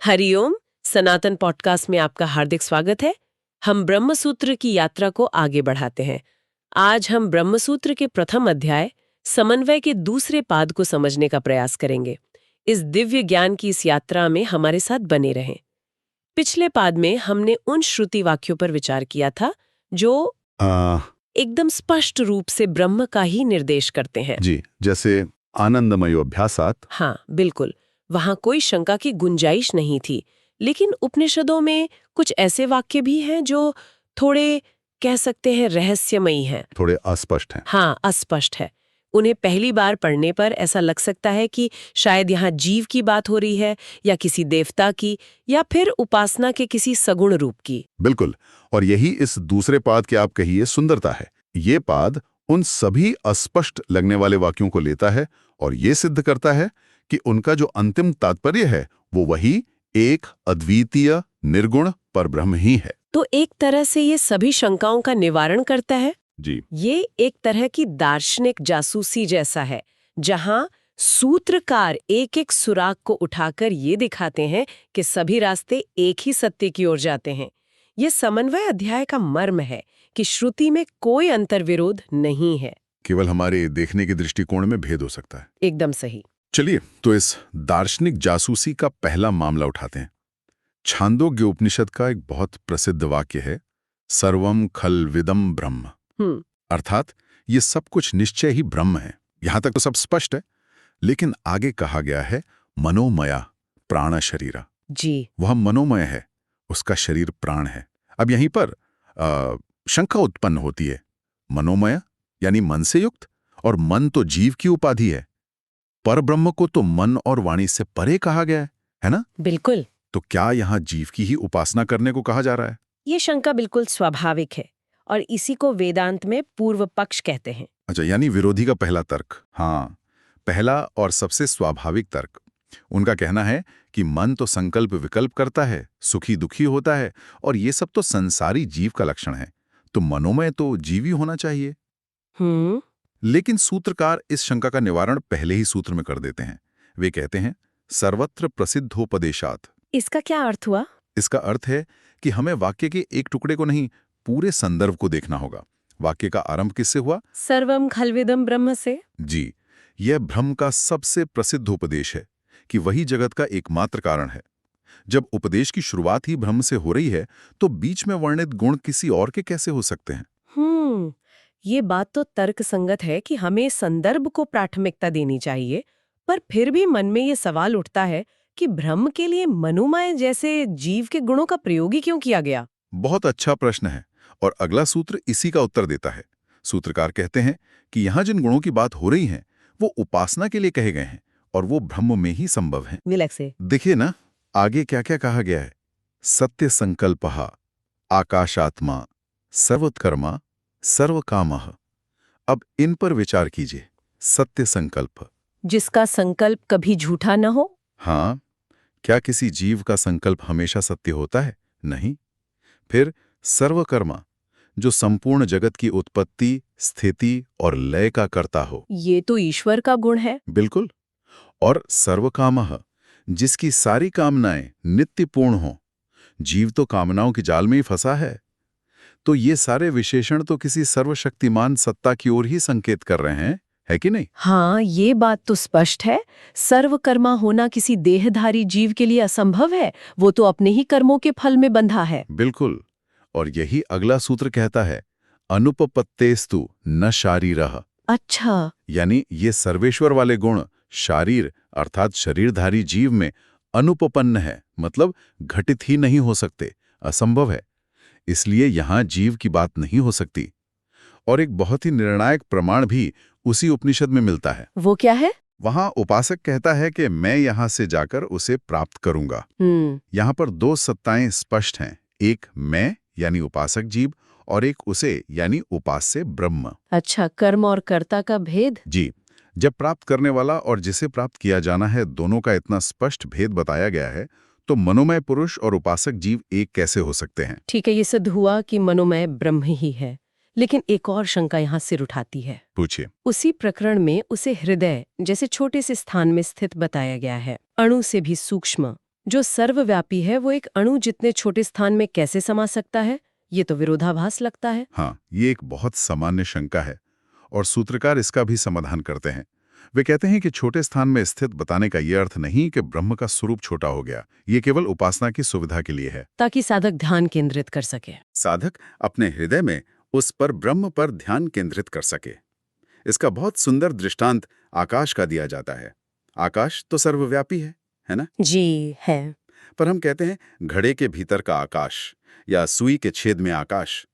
हरिओम। सनातन podcast में आपका हार्दिक स्वागत है। हम ब्रह्मसूत्र की यात्रा को आगे बढ़ाते हैं। आज हम ब्रह्मसूत्र के प्रथम अध्याय समन्वय के दूसरे पाद को समझने का प्रयास करेंगे। इस दिव्य ज्ञान की इस यात्रा में हमारे साथ बने रहें। पिछले पाद में हमने उन श्रुति वाक्यों पर विचार किया था जो एकदम स्पष्ट रूप से ब्रह्म का ही निर्देश करते हैं। जी, जैसे आनंदमयो अभ्यासात। हाँ, बिल्कुल। वहां कोई शंका की गुंजाइश नहीं थी। लेकिन उपनिषदों में कुछ ऐसे वाक्य भी हैं जो थोड़े कह सकते हैं रहस्यमयी हैं। थोड़े अस्पष्ट हैं। हाँ, अस्पष्ट है। उन्हें पहली बार पढ़ने पर ऐसा लग सकता है कि शायद यहाँ जीव की बात हो रही है, या किसी देवता की, या फिर उपासना के किसी सगुण रूप की। बिल्कुल। और यही इस दूसरे पाद के आप कहिए सुंदरता है। ये पाद उन सभी अस्पष्ट लगने वाले वाक्यों को लेता है और ये सिद्ध करता है कि उनका जो अंतिम तात्पर्य है वो वही एक अद्वितीय निर्गुण परब्रह्म ही है। तो एक तरह से ये सभी शंकाओं का निवारण करता है। जी, ये एक तरह की दार्शनिक जासूसी जैसा है, जहां सूत्रकार एक एक सुराग को उठाकर ये दिखाते हैं कि सभी रास्ते एक ही सत्य की ओर जाते हैं। ये समन्वय अध्याय का मर्म है कि श्रुति में कोई अंतर्विरोध नहीं है। केवल हमारे देखने के दृष्टिकोण में भेद हो सकता है। एकदम सही। चलिए तो इस दार्शनिक जासूसी का पहला मामला उठाते हैं। छांदोग्य उपनिषद का एक बहुत प्रसिद्ध वाक्य है, सर्वम खल विदम ब्रह्म। अर्थात ये सब कुछ निश्चय ही ब्रह्म है। यहां तक तो सब स्पष्ट है, लेकिन आगे कहा गया है मनोमया प्राण शरीरा। जी, वह मनोमय है, उसका शरीर प्राण है। अब यहीं पर शंका उत्पन्न होती है, मनोमय यानी मन से युक्त, और मन तो जीव की उपाधि है। परब्रह्म को तो मन और वाणी से परे कहा गया है ना? बिल्कुल। तो क्या यहाँ जीव की ही उपासना करने को कहा जा रहा है? ये शंका बिल्कुल स्वाभाविक है, और इसी को वेदांत में पूर्व पक्ष कहते हैं। अच्छा, यानी विरोधी का पहला तर्क। हाँ, पहला और सबसे स्वाभाविक तर्क। उनका कहना है कि मन तो संकल्प विकल्प करता है, सुखी दुखी होता है, और ये सब तो संसारी जीव का लक्षण है, तो मनोमय तो जीवी होना चाहिए। लेकिन सूत्रकार इस शंका का निवारण पहले ही सूत्र में कर देते हैं। वे कहते हैं सर्वत्र प्रसिद्धोपदेशात। इसका क्या अर्थ हुआ? इसका अर्थ है कि हमें वाक्य के एक टुकड़े को नहीं, पूरे संदर्भ को देखना होगा। वाक्य का आरंभ किससे हुआ? सर्वम खलविदम ब्रह्म से। जी, यह ब्रह्म का सबसे प्रसिद्ध उपदेश है कि वही जगत का एकमात्र कारण है। जब उपदेश की शुरुआत ही ब्रह्म से हो रही है, तो बीच में वर्णित गुण किसी और के कैसे हो सकते हैं? ये बात तो तर्कसंगत है कि हमें संदर्भ को प्राथमिकता देनी चाहिए, पर फिर भी मन में ये सवाल उठता है कि ब्रह्म के लिए मनोमय जैसे जीव के गुणों का प्रयोग ही क्यों किया गया? बहुत अच्छा प्रश्न है, और अगला सूत्र इसी का उत्तर देता है। सूत्रकार कहते हैं कि यहाँ जिन गुणों की बात हो रही है वो उपासना के लिए कहे गए हैं, और वो ब्रह्म में ही संभव है। विलक से। देखिए ना, आगे क्या क्या कहा गया है। सत्य संकल्पः, आकाशात्मा, सर्वोत्कर्मा, सर्वकामः। अब इन पर विचार कीजिए। सत्य संकल्प। जिसका संकल्प कभी झूठा न हो। हाँ, क्या किसी जीव का संकल्प हमेशा सत्य होता है? नहीं। फिर सर्वकर्मा, जो संपूर्ण जगत की उत्पत्ति, स्थिति और लय का कर्ता हो। ये तो ईश्वर का गुण है। बिल्कुल। और सर्वकामः, जिसकी सारी कामनाएं नित्य पूर्ण हो। जीव तो कामनाओं के जाल में ही फंसा है। तो ये सारे विशेषण तो किसी सर्वशक्तिमान सत्ता की ओर ही संकेत कर रहे हैं, है कि नहीं? हाँ, ये बात तो स्पष्ट है। सर्वकर्मा होना किसी देहधारी जीव के लिए असंभव है। वो तो अपने ही कर्मों के फल में बंधा है। बिल्कुल। और यही अगला सूत्र कहता है, अनुपपत्तेस्तु न शारीरः। अच्छा। यानी ये सर्वेश्वर वाले गुण शारीर अर्थात शरीरधारी जीव में अनुपपन्न है, मतलब घटित ही नहीं हो सकते, असंभव है। इसलिए यहां जीव की बात नहीं हो सकती। और एक बहुत ही निर्णायक प्रमाण भी उसी उपनिषद में मिलता है। वो क्या है? वहां उपासक कहता है कि मैं यहां से जाकर उसे प्राप्त करूंगा। यहां पर दो सत्ताएं स्पष्ट हैं, एक मैं यानी उपासक जीव, और एक उसे यानी उपास्य ब्रह्म। अच्छा, कर्म और कर्ता का भेद। जी, जब प्राप्त करने वाला और जिसे प्राप्त किया जाना है दोनों का इतना स्पष्ट भेद बताया गया है, तो मनोमय पुरुष और उपासक जीव एक कैसे हो सकते हैं? ठीक है, ये सिद्ध हुआ कि मनोमय ब्रह्म ही है। लेकिन एक और शंका यहाँ सिर उठाती है। पूछिए। उसी प्रकरण में उसे हृदय जैसे छोटे से स्थान में स्थित बताया गया है, अणु से भी सूक्ष्म, जो सर्वव्यापी है वो एक अणु जितने छोटे स्थान में कैसे समा सकता है? ये तो विरोधाभास लगता है। हाँ, ये एक बहुत सामान्य शंका है और सूत्रकार इसका भी समाधान करते हैं। वे कहते हैं कि छोटे स्थान में स्थित बताने का ये अर्थ नहीं कि ब्रह्म का स्वरूप छोटा हो गया। ये केवल उपासना की सुविधा के लिए है, ताकि साधक ध्यान केंद्रित कर सके। साधक अपने हृदय में उस पर ब्रह्म पर ध्यान केंद्रित कर सके। इसका बहुत सुंदर दृष्टांत आकाश का दिया जाता है। आकाश तो सर्वव्यापी है ना? जी है। पर हम कहते हैं घड़े के भीतर का आकाश या सुई के छेद में आकाश।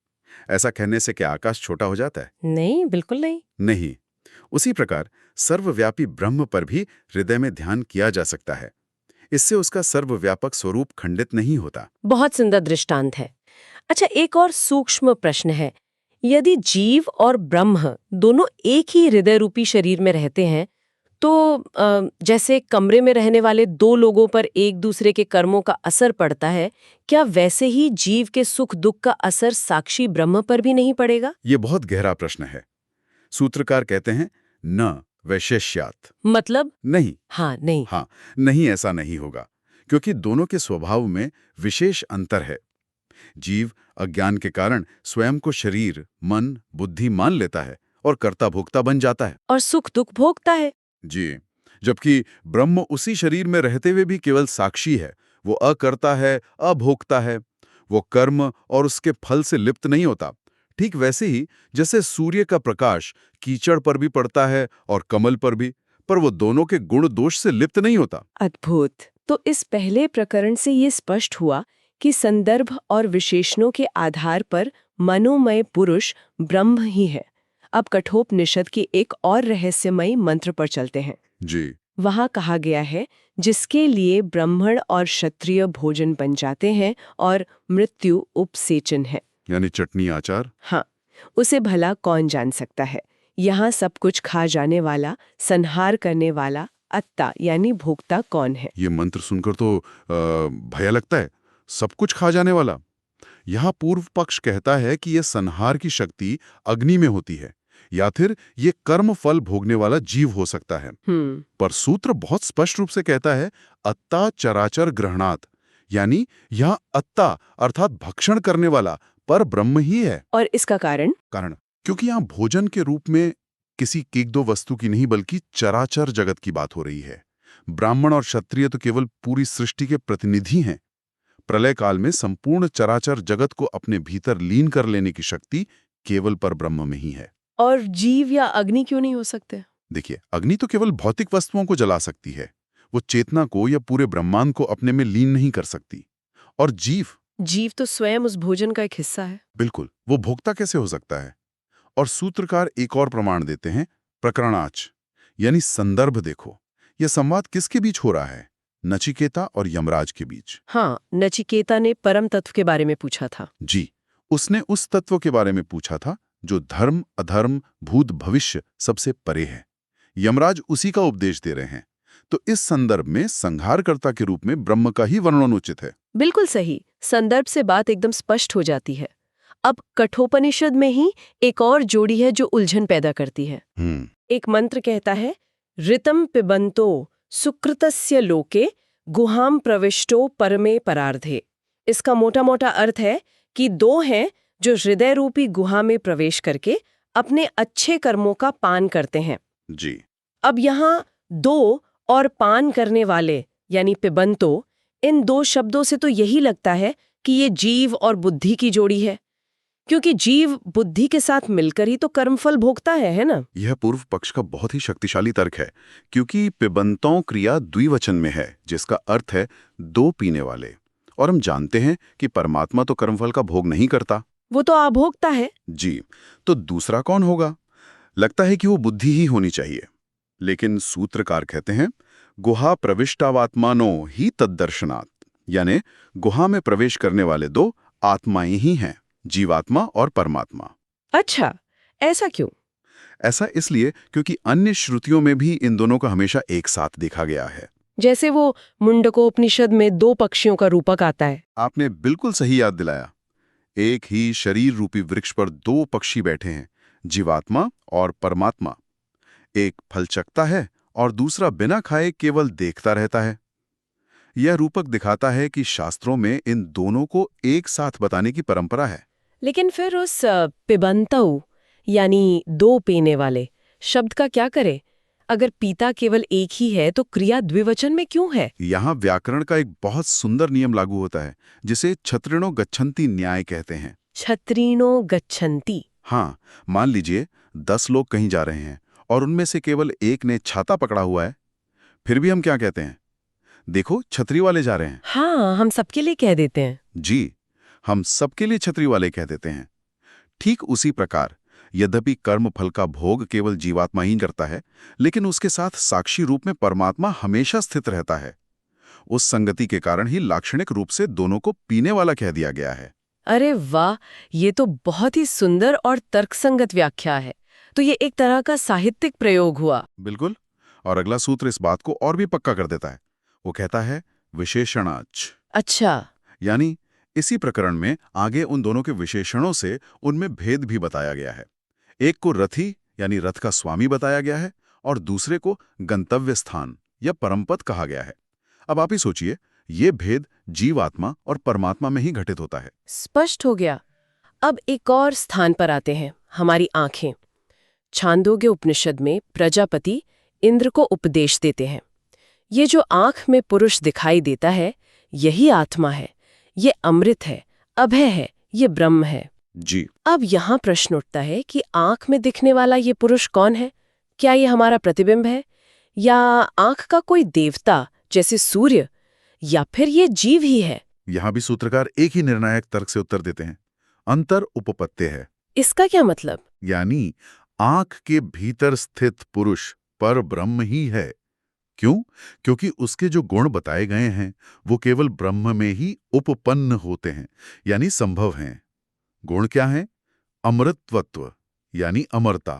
ऐसा कहने से क्या आकाश छोटा हो जाता है? नहीं, बिल्कुल नहीं। नहीं। उसी प्रकार सर्वव्यापी ब्रह्म पर भी हृदय में ध्यान किया जा सकता है। इससे उसका सर्वव्यापक स्वरूप खंडित नहीं होता। बहुत सुंदर दृष्टांत है। अच्छा, एक और सूक्ष्म प्रश्न है। यदि जीव और ब्रह्म दोनों एक ही हृदय रूपी शरीर में रहते हैं, तो जैसे कमरे में रहने वाले दो लोगों पर एक दूसरे के कर्मों का असर पड़ता है, क्या वैसे ही जीव के सुख दुख का असर साक्षी ब्रह्म पर भी नहीं पड़ेगा? ये बहुत गहरा प्रश्न है। सूत्रकार कहते हैं न वैशेष्यात्। मतलब? नहीं। नहीं। हाँ, नहीं, ऐसा नहीं होगा, क्योंकि दोनों के स्वभाव में विशेष अंतर है। जीव अज्ञान के कारण स्वयं को शरीर, मन, बुद्धि मान लेता है और कर्ता भोक्ता बन जाता है। और सुख दुख भोगता है। जी, जबकि ब्रह्म उसी शरीर में रहते हुए भी केवल साक्षी है। वो अकर्ता है, अभोक्ता है। वो कर्म और उसके फल से लिप्त नहीं होता। ठीक वैसे ही जैसे सूर्य का प्रकाश कीचड़ पर भी पड़ता है और कमल पर भी, पर वो दोनों के गुण दोष से लिप्त नहीं होता। अद्भुत। तो इस पहले प्रकरण से ये स्पष्ट हुआ कि संदर्भ और विशेषणों के आधार पर मनोमय पुरुष ब्रह्म ही है। अब कठोपनिषद के एक और रहस्यमयी मंत्र पर चलते हैं। जी। वहाँ कहा गया है, जिसके लिए ब्राह्मण और क्षत्रिय भोजन बन जाते हैं और मृत्यु उपसेचन है, यानी चटनी आचार। हाँ, उसे भला कौन जान सकता है। यहाँ सब कुछ खा जाने वाला, संहार करने वाला अत्ता यानी भोक्ता कौन है? ये मंत्र सुनकर तो भय लगता है। सब कुछ खा जाने वाला। यहाँ पूर्व पक्ष कहता है कि यह संहार की शक्ति अग्नि में होती है, या फिर ये कर्म फल भोगने वाला जीव हो सकता है। पर सूत्र बहुत स्पष्ट रूप से कहता है अत्ता चराचर ग्रहणात्, यानी यहाँ अत्ता अर्थात भक्षण करने वाला पर ब्रह्म ही है। और इसका कारण? क्योंकि यहाँ भोजन के रूप में किसी एक दो वस्तु की नहीं बल्कि चराचर जगत की बात हो रही है। ब्राह्मण और क्षत्रिय तो केवल पूरी सृष्टि के प्रतिनिधि हैं। प्रलय काल में संपूर्ण चराचर जगत को अपने भीतर लीन कर लेने की शक्ति केवल पर ब्रह्म में ही है। और जीव या अग्नि क्यों नहीं हो सकते? देखिए, अग्नि तो केवल भौतिक वस्तुओं को जला सकती है। वो चेतना को या पूरे ब्रह्मांड को अपने में लीन नहीं कर सकती। और जीव तो स्वयं उस भोजन का एक हिस्सा है। बिल्कुल, वो भोक्ता कैसे हो सकता है? और सूत्रकार एक और प्रमाण देते हैं, प्रकरणाच, यानी संदर्भ देखो। यह संवाद किसके बीच हो रहा है? नचिकेता और यमराज के बीच। हाँ, नचिकेता ने परम तत्व के बारे में पूछा था। जी, उसने उस तत्व के बारे में पूछा था जो धर्म, अधर्म, भूत, भविष्य सबसे परे है। यमराज उसी का उपदेश दे रहे हैं। तो इस संदर्भ में संहारकर्ता के रूप में ब्रह्म का ही वर्णन उचित है। बिल्कुल सही। संदर्भ से बात एकदम स्पष्ट हो जाती है। अब कठोपनिषद में ही एक और जोड़ी है जो उलझन पैदा करती है। एक मंत्र कहता है, ऋतम पिबंतो सुकृतस्य लोके गुहाम प्रविष्टो परमे परार्धे। इसका मोटा मोटा अर्थ है कि दो हैं जो हृदय रूपी गुहा में प्रवेश करके अपने अच्छे कर्मों का पान करते हैं। जी। अब यहाँ दो और पान करने वाले यानी पिबंतो, इन दो शब्दों से तो यही लगता है कि ये जीव और बुद्धि की जोड़ी है, क्योंकि जीव बुद्धि के साथ मिलकर ही तो कर्मफल भोगता है ना? यह पूर्व पक्ष का बहुत ही शक्तिशाली तर्क है, क्योंकि पिबंतों क्रिया द्विवचन में है, जिसका अर्थ है दो पीने वाले। और हम जानते हैं कि परमात्मा तो कर्मफल का भोग नहीं करता, वो तो अभोक्ता है। जी, तो दूसरा कौन होगा? लगता है कि वो बुद्धि ही होनी चाहिए, लेकिन सूत्रकार कहते हैं गुहा प्रविष्टावात्मानो ही तद्दर्शनात्, यानी गुहा में प्रवेश करने वाले दो आत्माएं ही हैं, जीवात्मा और परमात्मा। अच्छा, ऐसा क्यों? ऐसा इसलिए क्योंकि अन्य श्रुतियों में भी इन दोनों को हमेशा एक साथ देखा गया है। जैसे वो मुंडकोपनिषद में दो पक्षियों का रूपक आता है। आपने बिल्कुल सही याद दिलाया। एक ही शरीर रूपी वृक्ष पर दो पक्षी बैठे हैं, जीवात्मा और परमात्मा। एक फल चखता है और दूसरा बिना खाए केवल देखता रहता है। यह रूपक दिखाता है कि शास्त्रों में इन दोनों को एक साथ बताने की परंपरा है। लेकिन फिर उस पिबंतऊ यानी दो पीने वाले शब्द का क्या करें? अगर पीता केवल एक ही है तो क्रिया द्विवचन में क्यों है? यहाँ व्याकरण का एक बहुत सुंदर नियम लागू होता है, जिसे छत्रिणो गच्छन्ति न्याय कहते हैं। छत्रीणो गच्छन्ति। हाँ, मान लीजिए 10 लोग कहीं जा रहे हैं और उनमें से केवल एक ने छाता पकड़ा हुआ है, फिर भी हम क्या कहते हैं? देखो, छतरी वाले जा रहे हैं। हाँ, हम सबके लिए कह देते हैं। जी, हम सबके लिए छतरी वाले कह देते हैं। ठीक उसी प्रकार, यद्यपि कर्म फल का भोग केवल जीवात्मा ही करता है, लेकिन उसके साथ साक्षी रूप में परमात्मा हमेशा स्थित रहता है। उस संगति के कारण ही लाक्षणिक रूप से दोनों को पीने वाला कह दिया गया है। अरे वाह, ये तो बहुत ही सुंदर और तर्कसंगत व्याख्या है। तो ये एक तरह का साहित्यिक प्रयोग हुआ। बिल्कुल। और अगला सूत्र इस बात को और भी पक्का कर देता है। वो कहता है विशेषणाच। अच्छा। यानी इसी प्रकरण में आगे उन दोनों के विशेषणों से उनमें भेद भी बताया गया है। एक को रथी यानी रथ का स्वामी बताया गया है और दूसरे को गंतव्य स्थान या परमपद कहा गया है। अब आप ही सोचिए, ये भेद जीवात्मा और परमात्मा में ही घटित होता है। स्पष्ट हो गया। अब एक और स्थान पर आते हैं, हमारी आंखें। छांदोग्य उपनिषद में प्रजापति इंद्र को उपदेश देते हैं। ये जो आंख में पुरुष दिखाई देता है, यही आत्मा है, ये अमृत है, अभय है, ये ब्रह्म है। जी। अब यहाँ प्रश्न उठता है कि आंख में दिखने वाला ये पुरुष कौन है? क्या ये हमारा प्रतिबिंब है, या आंख का कोई देवता जैसे सूर्य, या फिर ये जीव ही है? यहां भी सूत्रकार एक ही निर्णायक तर्क से उत्तर देते हैं। अंतर उपपत्ति है। इसका क्या मतलब? यानी आंख के भीतर स्थित पुरुष पर ब्रह्म ही है। क्यों? क्योंकि उसके जो गुण बताए गए हैं वो केवल ब्रह्म में ही उपपन्न होते हैं, यानी संभव हैं। गुण क्या हैं? अमृतत्व यानी अमरता,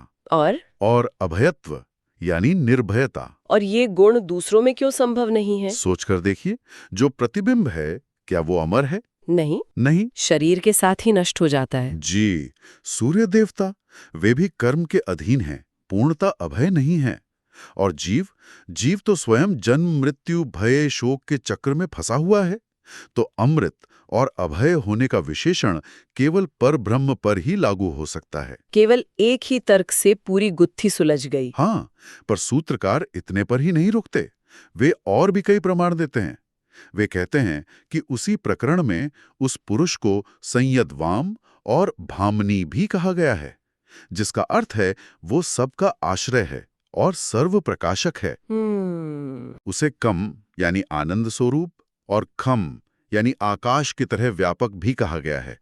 और अभयत्व यानी निर्भयता। और ये गुण दूसरों में क्यों संभव नहीं है? सोचकर देखिए, जो प्रतिबिंब है, क्या वो अमर है? नहीं, नहीं। शरीर के साथ ही नष्ट हो जाता है। जी। सूर्य देवता, वे भी कर्म के अधीन हैं, पूर्णता अभय नहीं है। और जीव तो स्वयं जन्म मृत्यु भय शोक के चक्र में फंसा हुआ है। तो अमृत और अभय होने का विशेषण केवल पर ब्रह्म पर ही लागू हो सकता है। केवल एक ही तर्क से पूरी गुत्थी सुलझ गई। हाँ, पर सूत्रकार इतने पर ही नहीं रुकते। वे और भी कई प्रमाण देते हैं। वे कहते हैं कि उसी प्रकरण में उस पुरुष को संयदवाम और भामनी भी कहा गया है, जिसका अर्थ है वो सबका आश्रय है और सर्व प्रकाशक है। उसे कम यानी आनंद स्वरूप और खम यानी आकाश की तरह व्यापक भी कहा गया है।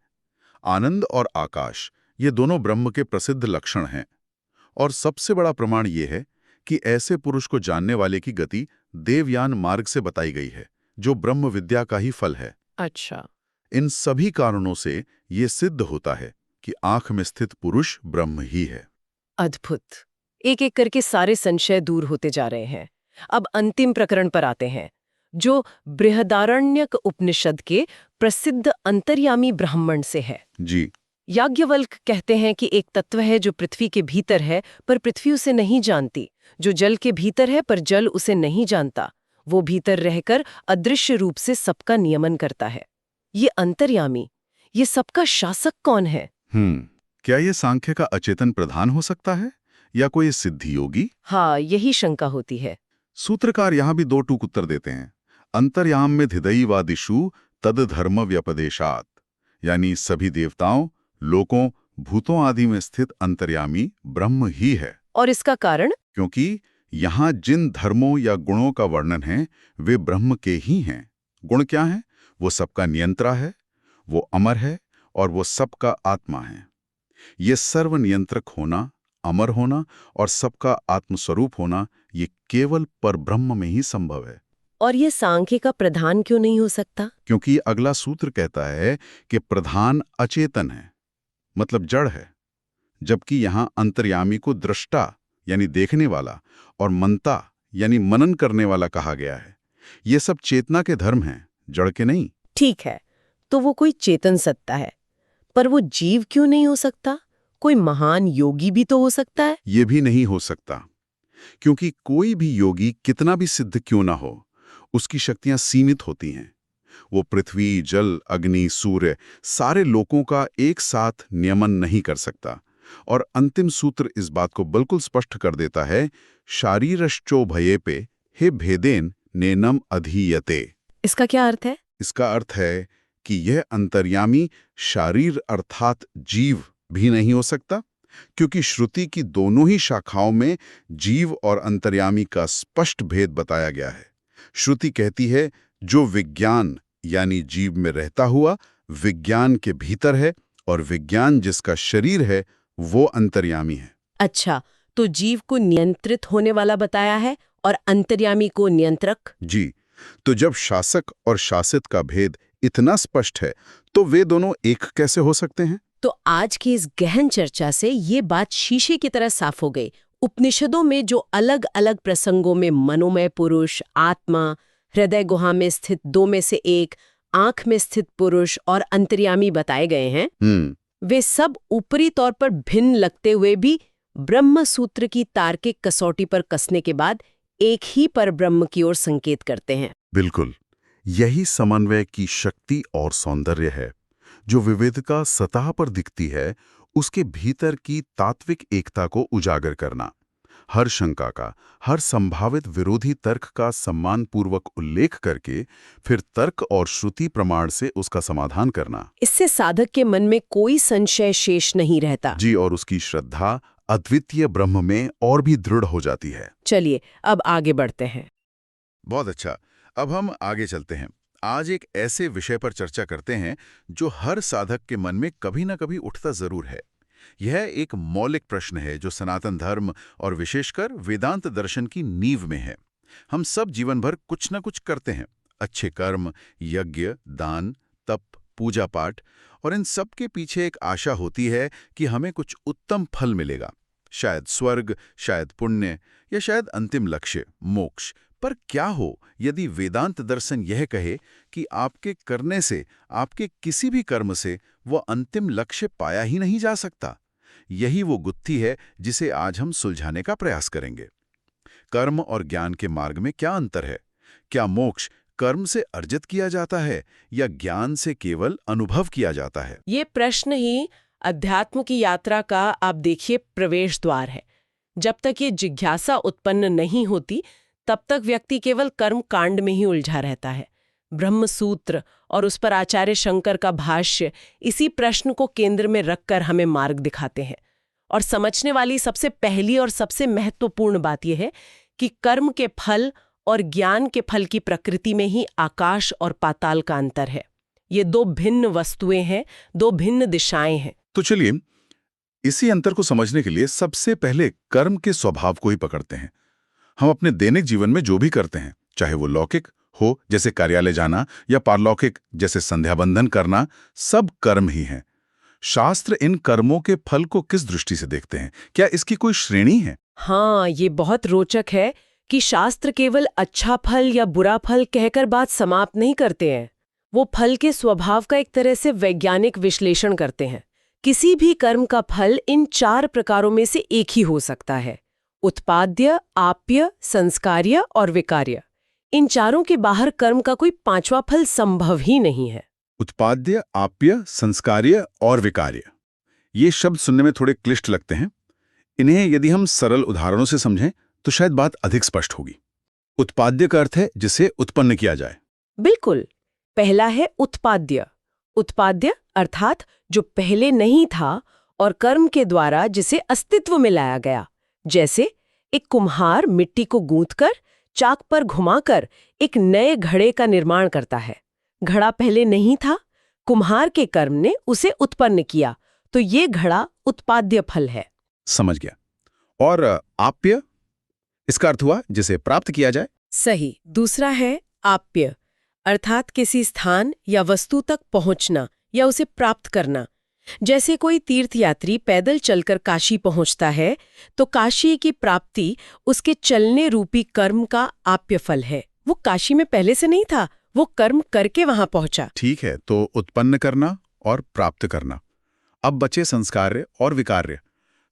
आनंद और आकाश ये दोनों ब्रह्म के प्रसिद्ध लक्षण हैं। और सबसे बड़ा प्रमाण ये है कि ऐसे पुरुष को जानने वाले की गति देवयान मार्ग से बताई गई है, जो ब्रह्म विद्या का ही फल है। अच्छा। इन सभी कारणों से ये सिद्ध होता है कि आंख में स्थित पुरुष ब्रह्म ही है। अद्भुत। एक एक करके सारे संशय दूर होते जा रहे हैं। अब अंतिम प्रकरण पर आते हैं, जो बृहदारण्यक उपनिषद के प्रसिद्ध अंतर्यामी ब्राह्मण से है। जी। याज्ञवल्क्य कहते हैं कि एक तत्व है जो पृथ्वी के भीतर है पर पृथ्वी उसे नहीं जानती, जो जल के भीतर है पर जल उसे नहीं जानता। वो भीतर रहकर अदृश्य रूप से सबका नियमन करता है। ये अंतर्यामी, ये सबका शासक कौन है? क्या ये सांख्य का अचेतन प्रधान हो सकता है या कोई सिद्धि योगी? हाँ, यही शंका होती है। सूत्रकार यहाँ भी दो टूक उत्तर देते हैं। अंतर्याम में धिदयिवादिषु तद धर्म व्यपदेशात, यानी सभी देवताओं, लोकों, भूतों आदि में स्थित अंतर्यामी ब्रह्म ही है। और इसका कारण? क्योंकि यहाँ जिन धर्मों या गुणों का वर्णन है वे ब्रह्म के ही हैं। गुण क्या है? वो सबका नियंत्रा है, वो अमर है और वो सबका आत्मा है। ये सर्वनियंत्रक होना, अमर होना और सबका आत्मस्वरूप होना, ये केवल परब्रह्म में ही संभव है। और ये सांख्य का प्रधान क्यों नहीं हो सकता? क्योंकि अगला सूत्र कहता है कि प्रधान अचेतन है, मतलब जड़ है, जबकि यहाँ अंतर्यामी को दृष्टा यानी देखने वाला और मनता यानी मनन करने वाला कहा गया है। ये सब चेतना के धर्म हैं, जड़ के नहीं। ठीक है, तो वो कोई चेतन सत्ता है, पर वो जीव क्यों नहीं हो सकता? कोई महान योगी भी तो हो सकता है। ये भी नहीं हो सकता, क्योंकि कोई भी योगी कितना भी सिद्ध क्यों ना हो, उसकी शक्तियां सीमित होती हैं। वो पृथ्वी, जल, अग्नि, सूर्य सारे लोकों का एक साथ नियमन नहीं कर सकता। और अंतिम सूत्र इस बात को बिल्कुल स्पष्ट कर देता है, शारीरश्चो भयेपे हे भेदेन नेनम अधीयते। इसका क्या अर्थ है? इसका अर्थ है कि यह अंतर्यामी शारीर अर्थात जीव भी नहीं हो सकता, क्योंकि श्रुति की दोनों ही शाखाओं में जीव और अंतर्यामी का स्पष्ट भेद बताया गया है। श्रुति कहती है जो विज्ञान यानी जीव में रहता हुआ विज्ञान के भीतर है, और विज्ञान जिसका शरीर है वो अंतर्यामी है। अच्छा, तो जीव को नियंत्रित होने वाला बताया है और अंतर्यामी को नियंत्रक। जी, तो जब शासक और शासित का भेद इतना स्पष्ट है तो वे दोनों एक कैसे हो सकते हैं? तो आज की इस गहन चर्चा से ये बात शीशे की तरह साफ हो गई। उपनिषदों में जो अलग अलग प्रसंगों में मनोमय पुरुष, आत्मा, हृदय गुहा में स्थित दो में से एक, आंख में स्थित पुरुष और अंतर्यामी बताए गए हैं, वे सब ऊपरी तौर पर भिन्न लगते हुए भी ब्रह्म सूत्र की तार्किक कसौटी पर कसने के बाद एक ही परब्रह्म की ओर संकेत करते हैं। बिल्कुल, यही समन्वय की शक्ति और सौंदर्य है। जो विविधता सतह पर दिखती है, उसके भीतर की तात्विक एकता को उजागर करना, हर शंका का, हर संभावित विरोधी तर्क का सम्मानपूर्वक उल्लेख करके फिर तर्क और श्रुति प्रमाण से उसका समाधान करना। इससे साधक के मन में कोई संशय शेष नहीं रहता। जी, और उसकी श्रद्धा अद्वितीय ब्रह्म में और भी दृढ़ हो जाती है। चलिए अब आगे बढ़ते हैं। बहुत अच्छा, अब हम आगे चलते हैं। आज एक ऐसे विषय पर चर्चा करते हैं जो हर साधक के मन में कभी ना कभी उठता जरूर है। यह एक मौलिक प्रश्न है जो सनातन धर्म और विशेषकर वेदांत दर्शन की नींव में है। हम सब जीवन भर कुछ न कुछ करते हैं, अच्छे कर्म, यज्ञ, दान, तप, पूजा पाठ, और इन सब के पीछे एक आशा होती है कि हमें कुछ उत्तम फल मिलेगा, शायद स्वर्ग, शायद पुण्य, या शायद अंतिम लक्ष्य मोक्ष। पर क्या हो यदि वेदांत दर्शन यह कहे कि आपके करने से, आपके किसी भी कर्म से वो अंतिम लक्ष्य पाया ही नहीं जा सकता? यही वो गुत्थी है जिसे आज हम सुलझाने का प्रयास करेंगे। कर्म और ज्ञान के मार्ग में क्या अंतर है? क्या मोक्ष कर्म से अर्जित किया जाता है या ज्ञान से केवल अनुभव किया जाता है? ये प्रश्न ही अध्यात्म की यात्रा का, आप देखिए, प्रवेश द्वार है। जब तक ये जिज्ञासा उत्पन्न नहीं होती तब तक व्यक्ति केवल कर्म कांड में ही उलझा रहता है। ब्रह्म सूत्र और उस पर आचार्य शंकर का भाष्य इसी प्रश्न को केंद्र में रखकर हमें मार्ग दिखाते हैं। और समझने वाली सबसे पहली और सबसे महत्वपूर्ण बात यह है कि कर्म के फल और ज्ञान के फल की प्रकृति में ही आकाश और पाताल का अंतर है। ये दो भिन्न वस्तुएं हैं, दो भिन्न दिशाएं हैं। तो चलिए इसी अंतर को समझने के लिए सबसे पहले कर्म के स्वभाव को ही पकड़ते हैं। हम अपने दैनिक जीवन में जो भी करते हैं, चाहे वो लौकिक हो जैसे कार्यालय जाना या पारलौकिक जैसे संध्या बंदन करना, सब कर्म ही हैं। शास्त्र इन कर्मों के फल को किस दृष्टि से देखते हैं? क्या इसकी कोई श्रेणी है? हाँ, ये बहुत रोचक है कि शास्त्र केवल अच्छा फल या बुरा फल कहकर बात समाप्त नहीं करते हैं। वो फल के स्वभाव का एक तरह से वैज्ञानिक विश्लेषण करते हैं। किसी भी कर्म का फल इन 4 प्रकारों में से एक ही हो सकता है: उत्पाद्य, आप्य, संस्कार्य और विकार्य। इन चारों के बाहर कर्म का कोई 5वां फल संभव ही नहीं है। उत्पाद्य, आप्य, संस्कार्य और विकार्य, ये शब्द सुनने में थोड़े क्लिष्ट लगते हैं। इन्हें यदि हम सरल उदाहरणों से समझें तो शायद बात अधिक स्पष्ट होगी। उत्पाद्य का अर्थ है जिसे उत्पन्न किया जाए। बिल्कुल, पहला है उत्पाद्य। उत्पाद्य अर्थात जो पहले नहीं था और कर्म के द्वारा जिसे अस्तित्व में लाया गया। जैसे एक कुम्हार मिट्टी को गूंथकर चाक पर घुमाकर एक नए घड़े का निर्माण करता है। घड़ा पहले नहीं था, कुम्हार के कर्म ने उसे उत्पन्न किया, तो ये घड़ा उत्पाद्य फल है। समझ गया। और आप्य, इसका अर्थ हुआ जिसे प्राप्त किया जाए। सही। दूसरा है आप्य, अर्थात किसी स्थान या वस्तु तक पहुंचना या उसे प्राप्त करना। जैसे कोई तीर्थयात्री पैदल चलकर काशी पहुंचता है तो काशी की प्राप्ति उसके चलने रूपी कर्म का आप्य फल है। वो काशी में पहले से नहीं था, वो कर्म करके वहां पहुंचा। ठीक है, तो उत्पन्न करना और प्राप्त करना। अब बचे संस्कार्य और विकार्य।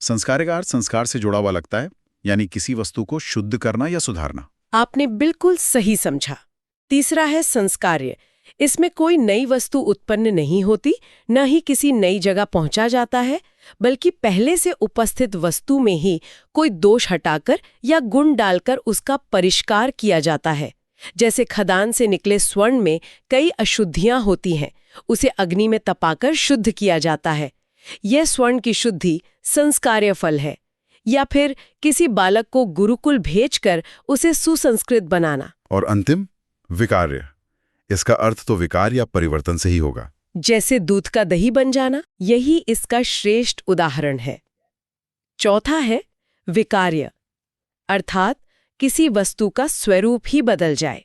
संस्कार्य का अर्थ संस्कार से जुड़ा हुआ लगता है, यानी किसी वस्तु को शुद्ध करना या सुधारना। आपने बिल्कुल सही समझा। तीसरा है संस्कार्य। इसमें कोई नई वस्तु उत्पन्न नहीं होती, न ही किसी नई जगह पहुंचा जाता है, बल्कि पहले से उपस्थित वस्तु में ही कोई दोष हटाकर या गुण डालकर उसका परिष्कार किया जाता है। जैसे खदान से निकले स्वर्ण में कई अशुद्धियां होती हैं, उसे अग्नि में तपाकर शुद्ध किया जाता है। यह स्वर्ण की शुद्धि संस्कार्य फल है। या फिर किसी बालक को गुरुकुल भेजकर उसे सुसंस्कृत बनाना। और अंतिम विकार्य। इसका अर्थ तो विकार या परिवर्तन से ही होगा। जैसे दूध का दही बन जाना, यही इसका श्रेष्ठ उदाहरण है। चौथा है विकार्य, अर्थात किसी वस्तु का स्वरूप ही बदल जाए।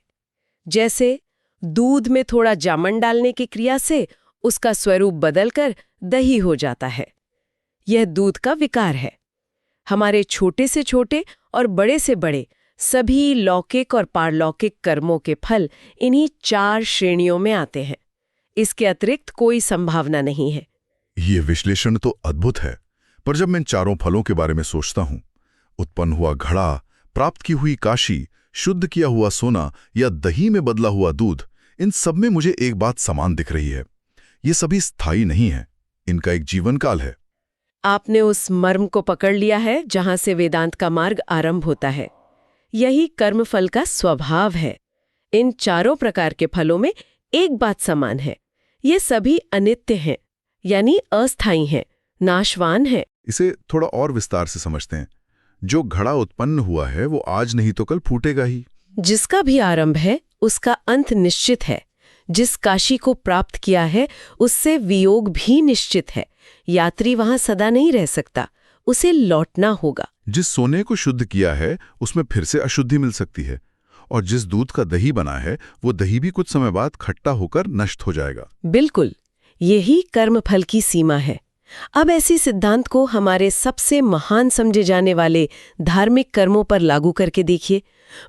जैसे दूध में थोड़ा जामन डालने की क्रिया से उसका स्वरूप बदलकर दही हो जाता है। यह दूध का विकार है। हमारे छोटे से छोटे और बड़े से बड़े सभी लौकिक और पारलौकिक कर्मों के फल इन्हीं 4 श्रेणियों में आते हैं। इसके अतिरिक्त कोई संभावना नहीं है। ये विश्लेषण तो अद्भुत है, पर जब मैं इन चारों फलों के बारे में सोचता हूं, उत्पन्न हुआ घड़ा, प्राप्त की हुई काशी, शुद्ध किया हुआ सोना या दही में बदला हुआ दूध, इन सब में मुझे एक बात समान दिख रही है। ये सभी स्थायी नहीं है, इनका एक जीवन काल है। आपने उस मर्म को पकड़ लिया है जहां से वेदांत का मार्ग आरंभ होता है। यही कर्मफल का स्वभाव है। इन चारों प्रकार के फलों में एक बात समान है, ये सभी अनित्य हैं, यानी अस्थायी हैं, नाशवान हैं। इसे थोड़ा और विस्तार से समझते हैं। जो घड़ा उत्पन्न हुआ है वो आज नहीं तो कल फूटेगा ही। जिसका भी आरंभ है उसका अंत निश्चित है। जिस काशी को प्राप्त किया है उससे वियोग भी निश्चित है। यात्री वहां सदा नहीं रह सकता, उसे लौटना होगा। जिस सोने को शुद्ध किया है उसमें फिर से अशुद्धि मिल सकती है, और जिस दूध का दही बना है वो दही भी कुछ समय बाद खट्टा होकर नष्ट हो जाएगा। बिल्कुल, यही कर्मफल की सीमा है। अब ऐसी सिद्धांत को हमारे सबसे महान समझे जाने वाले धार्मिक कर्मों पर लागू करके देखिए।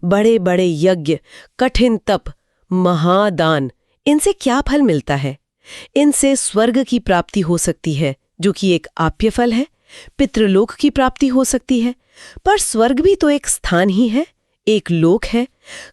बड़े बड़े यज्ञ, कठिन तप, महादान, इनसे क्या फल मिलता है? इनसे स्वर्ग की प्राप्ति हो सकती है, जो कि एक आप्य फल है। पितृलोक की प्राप्ति हो सकती है, पर स्वर्ग भी तो एक स्थान ही है, एक लोक है।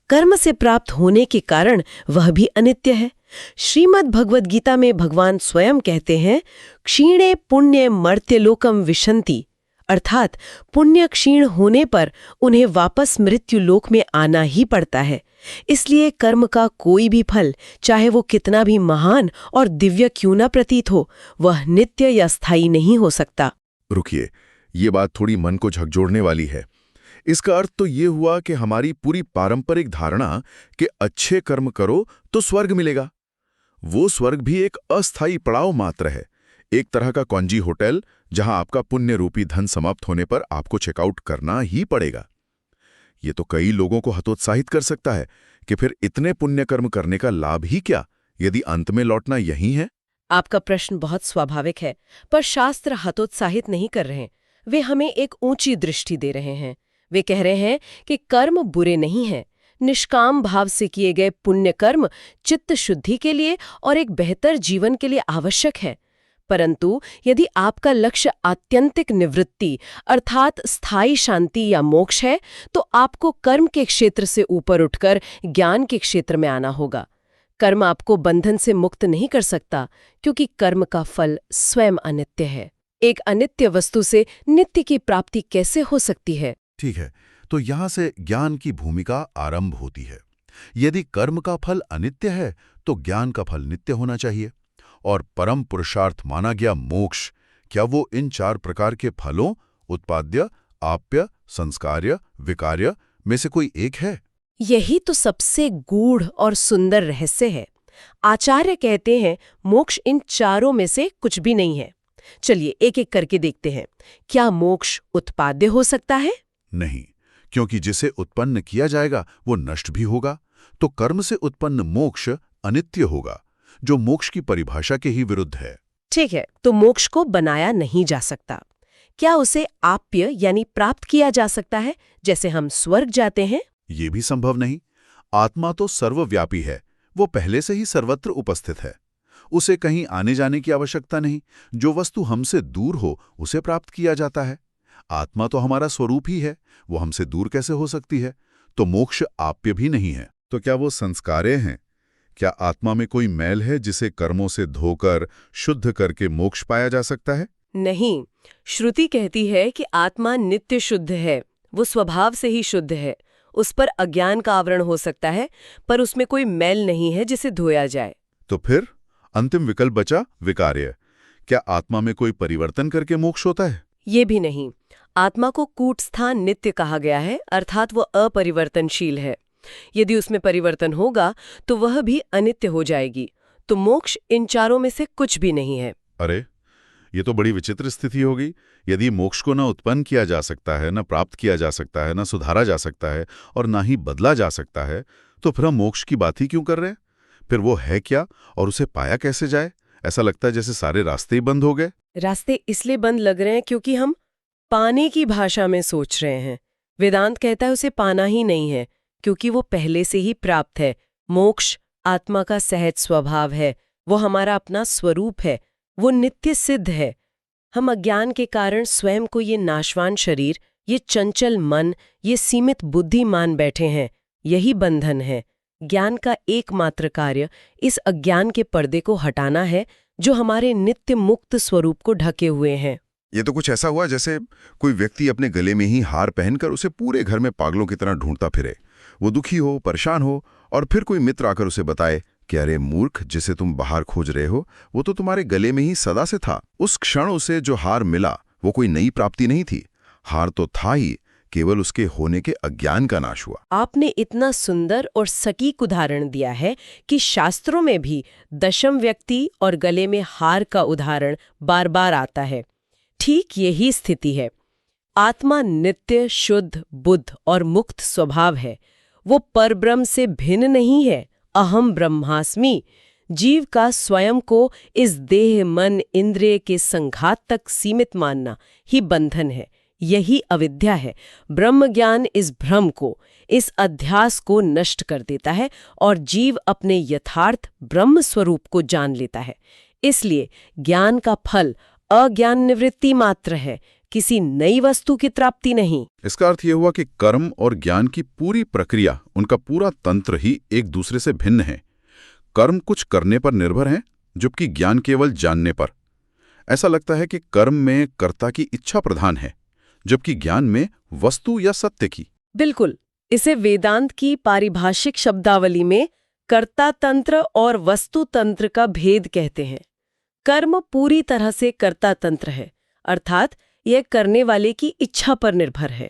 कर्म से प्राप्त होने के कारण वह भी अनित्य है। श्रीमद् भगवद गीता में भगवान स्वयं कहते हैं, क्षीणे पुण्य मर्त्यलोकम विशन्ति, अर्थात पुण्य क्षीण होने पर उन्हें वापस मृत्यु लोक में आना ही पड़ता है। इसलिए कर्म का कोई भी फल, चाहे वो कितना भी महान और दिव्य क्यों न प्रतीत हो, वह नित्य या स्थायी नहीं हो सकता। रुकिए, ये बात थोड़ी मन को झकझोरने वाली है। इसका अर्थ तो ये हुआ कि हमारी पूरी पारंपरिक धारणा कि अच्छे कर्म करो तो स्वर्ग मिलेगा, वो स्वर्ग भी एक अस्थायी पड़ाव मात्र है, एक तरह का कॉन्जी होटल जहां आपका पुण्य रूपी धन समाप्त होने पर आपको चेकआउट करना ही पड़ेगा। ये तो कई लोगों को हतोत्साहित कर सकता है कि फिर इतने पुण्य कर्म करने का लाभ ही क्या, यदि अंत में लौटना यही है। आपका प्रश्न बहुत स्वाभाविक है, पर शास्त्र हतोत्साहित नहीं कर रहे हैं। वे हमें एक ऊंची दृष्टि दे रहे हैं। वे कह रहे हैं कि कर्म बुरे नहीं हैं। निष्काम भाव से किए गए पुण्य कर्म चित्त शुद्धि के लिए और एक बेहतर जीवन के लिए आवश्यक है। परंतु यदि आपका लक्ष्य आत्यंतिक निवृत्ति अर्थात स्थायी शांति या मोक्ष है, तो आपको कर्म के क्षेत्र से ऊपर उठकर ज्ञान के क्षेत्र में आना होगा। कर्म आपको बंधन से मुक्त नहीं कर सकता, क्योंकि कर्म का फल स्वयं अनित्य है। एक अनित्य वस्तु से नित्य की प्राप्ति कैसे हो सकती है? ठीक है, तो यहां से ज्ञान की भूमिका आरंभ होती है। यदि कर्म का फल अनित्य है तो ज्ञान का फल नित्य होना चाहिए। और परम पुरुषार्थ माना गया मोक्ष, क्या वो इन 4 प्रकार के फलों उत्पाद्य, आप्य, संस्कार्य, विकार्य में से कोई एक है? यही तो सबसे गूढ़ और सुंदर रहस्य है। आचार्य कहते हैं मोक्ष इन चारों में से कुछ भी नहीं है। चलिए एक एक करके देखते हैं। क्या मोक्ष उत्पाद्य हो सकता है? नहीं, क्योंकि जिसे उत्पन्न किया जाएगा वो नष्ट भी होगा। तो कर्म से उत्पन्न मोक्ष अनित्य होगा, जो मोक्ष की परिभाषा के ही विरुद्ध है। ठीक है, तो मोक्ष को बनाया नहीं जा सकता। क्या उसे आप्य यानी प्राप्त किया जा सकता है, जैसे हम स्वर्ग जाते हैं? ये भी संभव नहीं। आत्मा तो सर्वव्यापी है, वो पहले से ही सर्वत्र उपस्थित है। उसे कहीं आने जाने की आवश्यकता नहीं। जो वस्तु हमसे दूर हो उसे प्राप्त किया जाता है। आत्मा तो हमारा स्वरूप ही है, वो हमसे दूर कैसे हो सकती है? तो मोक्ष आप्य भी नहीं है। तो क्या वो संस्कारें हैं? क्या आत्मा में कोई मैल है जिसे कर्मों से धोकर शुद्ध करके मोक्ष पाया जा सकता है? नहीं, श्रुति कहती है कि आत्मा नित्य शुद्ध है, वो स्वभाव से ही शुद्ध है। उस पर अज्ञान का आवरण हो सकता है, पर उसमें कोई मैल नहीं है जिसे धोया जाए। तो फिर अंतिम विकल्प बचा विकार्य। क्या आत्मा में कोई परिवर्तन करके मोक्ष होता है? ये भी नहीं। आत्मा को कूटस्थान नित्य कहा गया है, अर्थात वो अपरिवर्तनशील है। यदि उसमें परिवर्तन होगा तो वह भी अनित्य हो जाएगी। तो मोक्ष इन चारों में से कुछ भी नहीं है। अरे, ये तो बड़ी विचित्र स्थिति होगी। यदि मोक्ष को न उत्पन्न किया जा सकता है, न प्राप्त किया जा सकता है, न सुधारा जा सकता है और न ही बदला जा सकता है, तो फिर हम मोक्ष की बात ही क्यों कर रहे हैं? फिर वो है क्या और उसे पाया कैसे जाए? ऐसा लगता है जैसे सारे रास्ते ही बंद हो गए। रास्ते इसलिए बंद लग रहे हैं क्योंकि हम पाने की भाषा में सोच रहे हैं। वेदांत कहता है उसे पाना ही नहीं है, क्योंकि वो पहले से ही प्राप्त है। मोक्ष आत्मा का सहज स्वभाव है, वो हमारा अपना स्वरूप है, वो नित्य सिद्ध है। हम अज्ञान के कारण स्वयं को ये नाशवान शरीर, ये चंचल मन, ये सीमित बुद्धि मान बैठे हैं। यही बंधन है। ज्ञान का एकमात्र कार्य इस अज्ञान के पर्दे को हटाना है जो हमारे नित्य मुक्त स्वरूप को ढके हुए हैं। ये तो कुछ ऐसा हुआ जैसे कोई व्यक्ति अपने गले में ही हार पहनकर उसे पूरे घर में पागलों की तरह ढूंढता फिरे। वो दुखी हो, परेशान हो, और फिर कोई मित्र आकर उसे बताए कि अरे मूर्ख, जिसे तुम बाहर खोज रहे हो वो तो तुम्हारे गले में ही सदा से था। उस क्षण उसे जो हार मिला वो कोई नई प्राप्ति नहीं थी। हार तो था ही, केवल उसके होने के अज्ञान का नाश हुआ। आपने इतना सुंदर और सटीक उदाहरण दिया है कि शास्त्रों में भी दशम व्यक्ति और गले में हार का उदाहरण बार बार आता है। ठीक यही स्थिति है। आत्मा नित्य, शुद्ध, बुद्ध और मुक्त स्वभाव है। वो परब्रह्म से भिन्न नहीं है। अहम ब्रह्मास्मि। जीव का स्वयं को इस देह, मन, इंद्रिय के संघात तक सीमित मानना ही बंधन है। यही अविद्या है। ब्रह्म ज्ञान इस भ्रम को, इस अध्यास को नष्ट कर देता है और जीव अपने यथार्थ ब्रह्म स्वरूप को जान लेता है। इसलिए ज्ञान का फल अज्ञान निवृत्ति मात्र है, किसी नई वस्तु की प्राप्ति नहीं। इसका अर्थ यह हुआ कि कर्म और ज्ञान की पूरी प्रक्रिया, उनका पूरा तंत्र ही एक दूसरे से भिन्न है। कर्म कुछ करने पर निर्भर है, जबकि ज्ञान केवल जानने पर। ऐसा लगता है कि कर्म में कर्ता की इच्छा प्रधान है, जबकि ज्ञान में वस्तु या सत्य की। बिल्कुल। इसे वेदांत की पारिभाषिक शब्दावली में कर्ता तंत्र और वस्तु तंत्र का भेद कहते हैं। कर्म पूरी तरह से कर्ता तंत्र है, अर्थात यह करने वाले की इच्छा पर निर्भर है।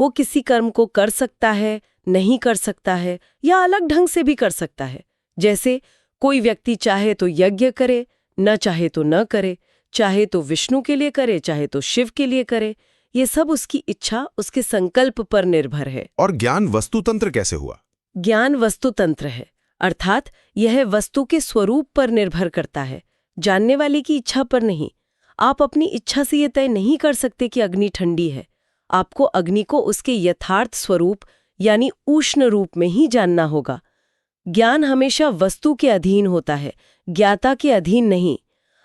वो किसी कर्म को कर सकता है, नहीं कर सकता है, या अलग ढंग से भी कर सकता है। जैसे कोई व्यक्ति चाहे तो यज्ञ करे, न चाहे तो न करे, चाहे तो विष्णु के लिए करे, चाहे तो शिव के लिए करे। ये सब उसकी इच्छा, उसके संकल्प पर निर्भर है। और ज्ञान वस्तुतंत्र कैसे हुआ? ज्ञान वस्तुतंत्र है, अर्थात यह वस्तु के स्वरूप पर निर्भर करता है, जानने वाले की इच्छा पर नहीं। आप अपनी इच्छा से ये तय नहीं कर सकते कि अग्नि ठंडी है। आपको अग्नि को उसके यथार्थ स्वरूप यानी उष्ण रूप में ही जानना होगा। ज्ञान हमेशा वस्तु के अधीन होता है, ज्ञाता के अधीन नहीं।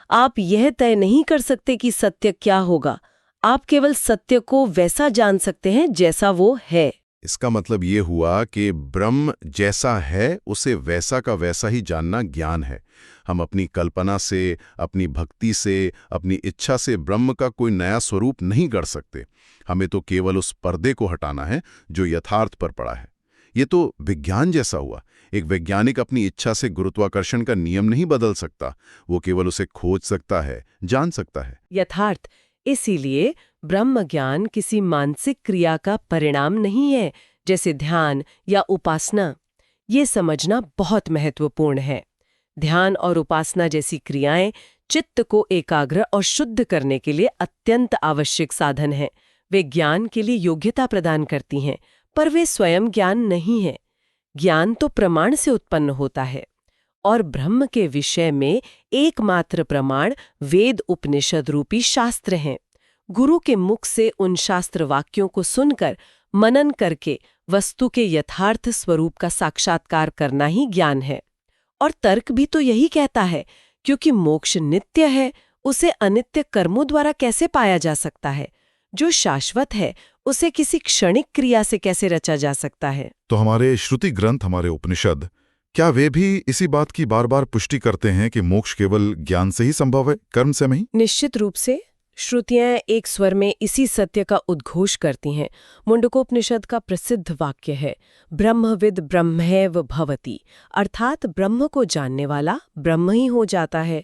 आप यह तय नहीं कर सकते कि सत्य क्या होगा। आप केवल सत्य को वैसा जान सकते हैं जैसा वो है। इसका मतलब ये हुआ कि ब्रह्म जैसा है उसे वैसा का वैसा ही जानना ज्ञान है। हम अपनी कल्पना से, अपनी भक्ति से, अपनी इच्छा से ब्रह्म का कोई नया स्वरूप नहीं गढ़ सकते। हमें तो केवल उस पर्दे को हटाना है जो यथार्थ पर पड़ा है। ये तो विज्ञान जैसा हुआ। एक वैज्ञानिक अपनी इच्छा से गुरुत्वाकर्षण का नियम नहीं बदल सकता, वो केवल उसे खोज सकता है, जान सकता है। यथार्थ। इसीलिए ब्रह्म ज्ञान किसी मानसिक क्रिया का परिणाम नहीं है, जैसे ध्यान या उपासना। ये समझना बहुत महत्वपूर्ण है। ध्यान और उपासना जैसी क्रियाएं चित्त को एकाग्र और शुद्ध करने के लिए अत्यंत आवश्यक साधन हैं। वे ज्ञान के लिए योग्यता प्रदान करती हैं, पर वे स्वयं ज्ञान नहीं है। ज्ञान तो प्रमाण से उत्पन्न होता है, और ब्रह्म के विषय में एकमात्र प्रमाण वेद उपनिषद रूपी शास्त्र हैं। गुरु के मुख से उन शास्त्र वाक्यों को सुनकर मनन करके वस्तु के यथार्थ स्वरूप का साक्षात्कार करना ही ज्ञान है। और तर्क भी तो यही कहता है, क्योंकि मोक्ष नित्य है, उसे अनित्य कर्मों द्वारा कैसे पाया जा सकता है? जो शाश्वत है उसे किसी क्षणिक क्रिया से कैसे रचा जा सकता है? तो हमारे श्रुति ग्रंथ, हमारे उपनिषद, क्या वे भी इसी बात की बार बार पुष्टि करते हैं कि मोक्ष केवल ज्ञान से ही संभव है, कर्म से नहीं? निश्चित रूप से श्रुतियां एक स्वर में इसी सत्य का उद्घोष करती हैं। मुंडकोपनिषद का प्रसिद्ध वाक्य है, ब्रह्मविद ब्रह्मैव भवति, अर्थात ब्रह्म को जानने वाला ब्रह्म ही हो जाता है।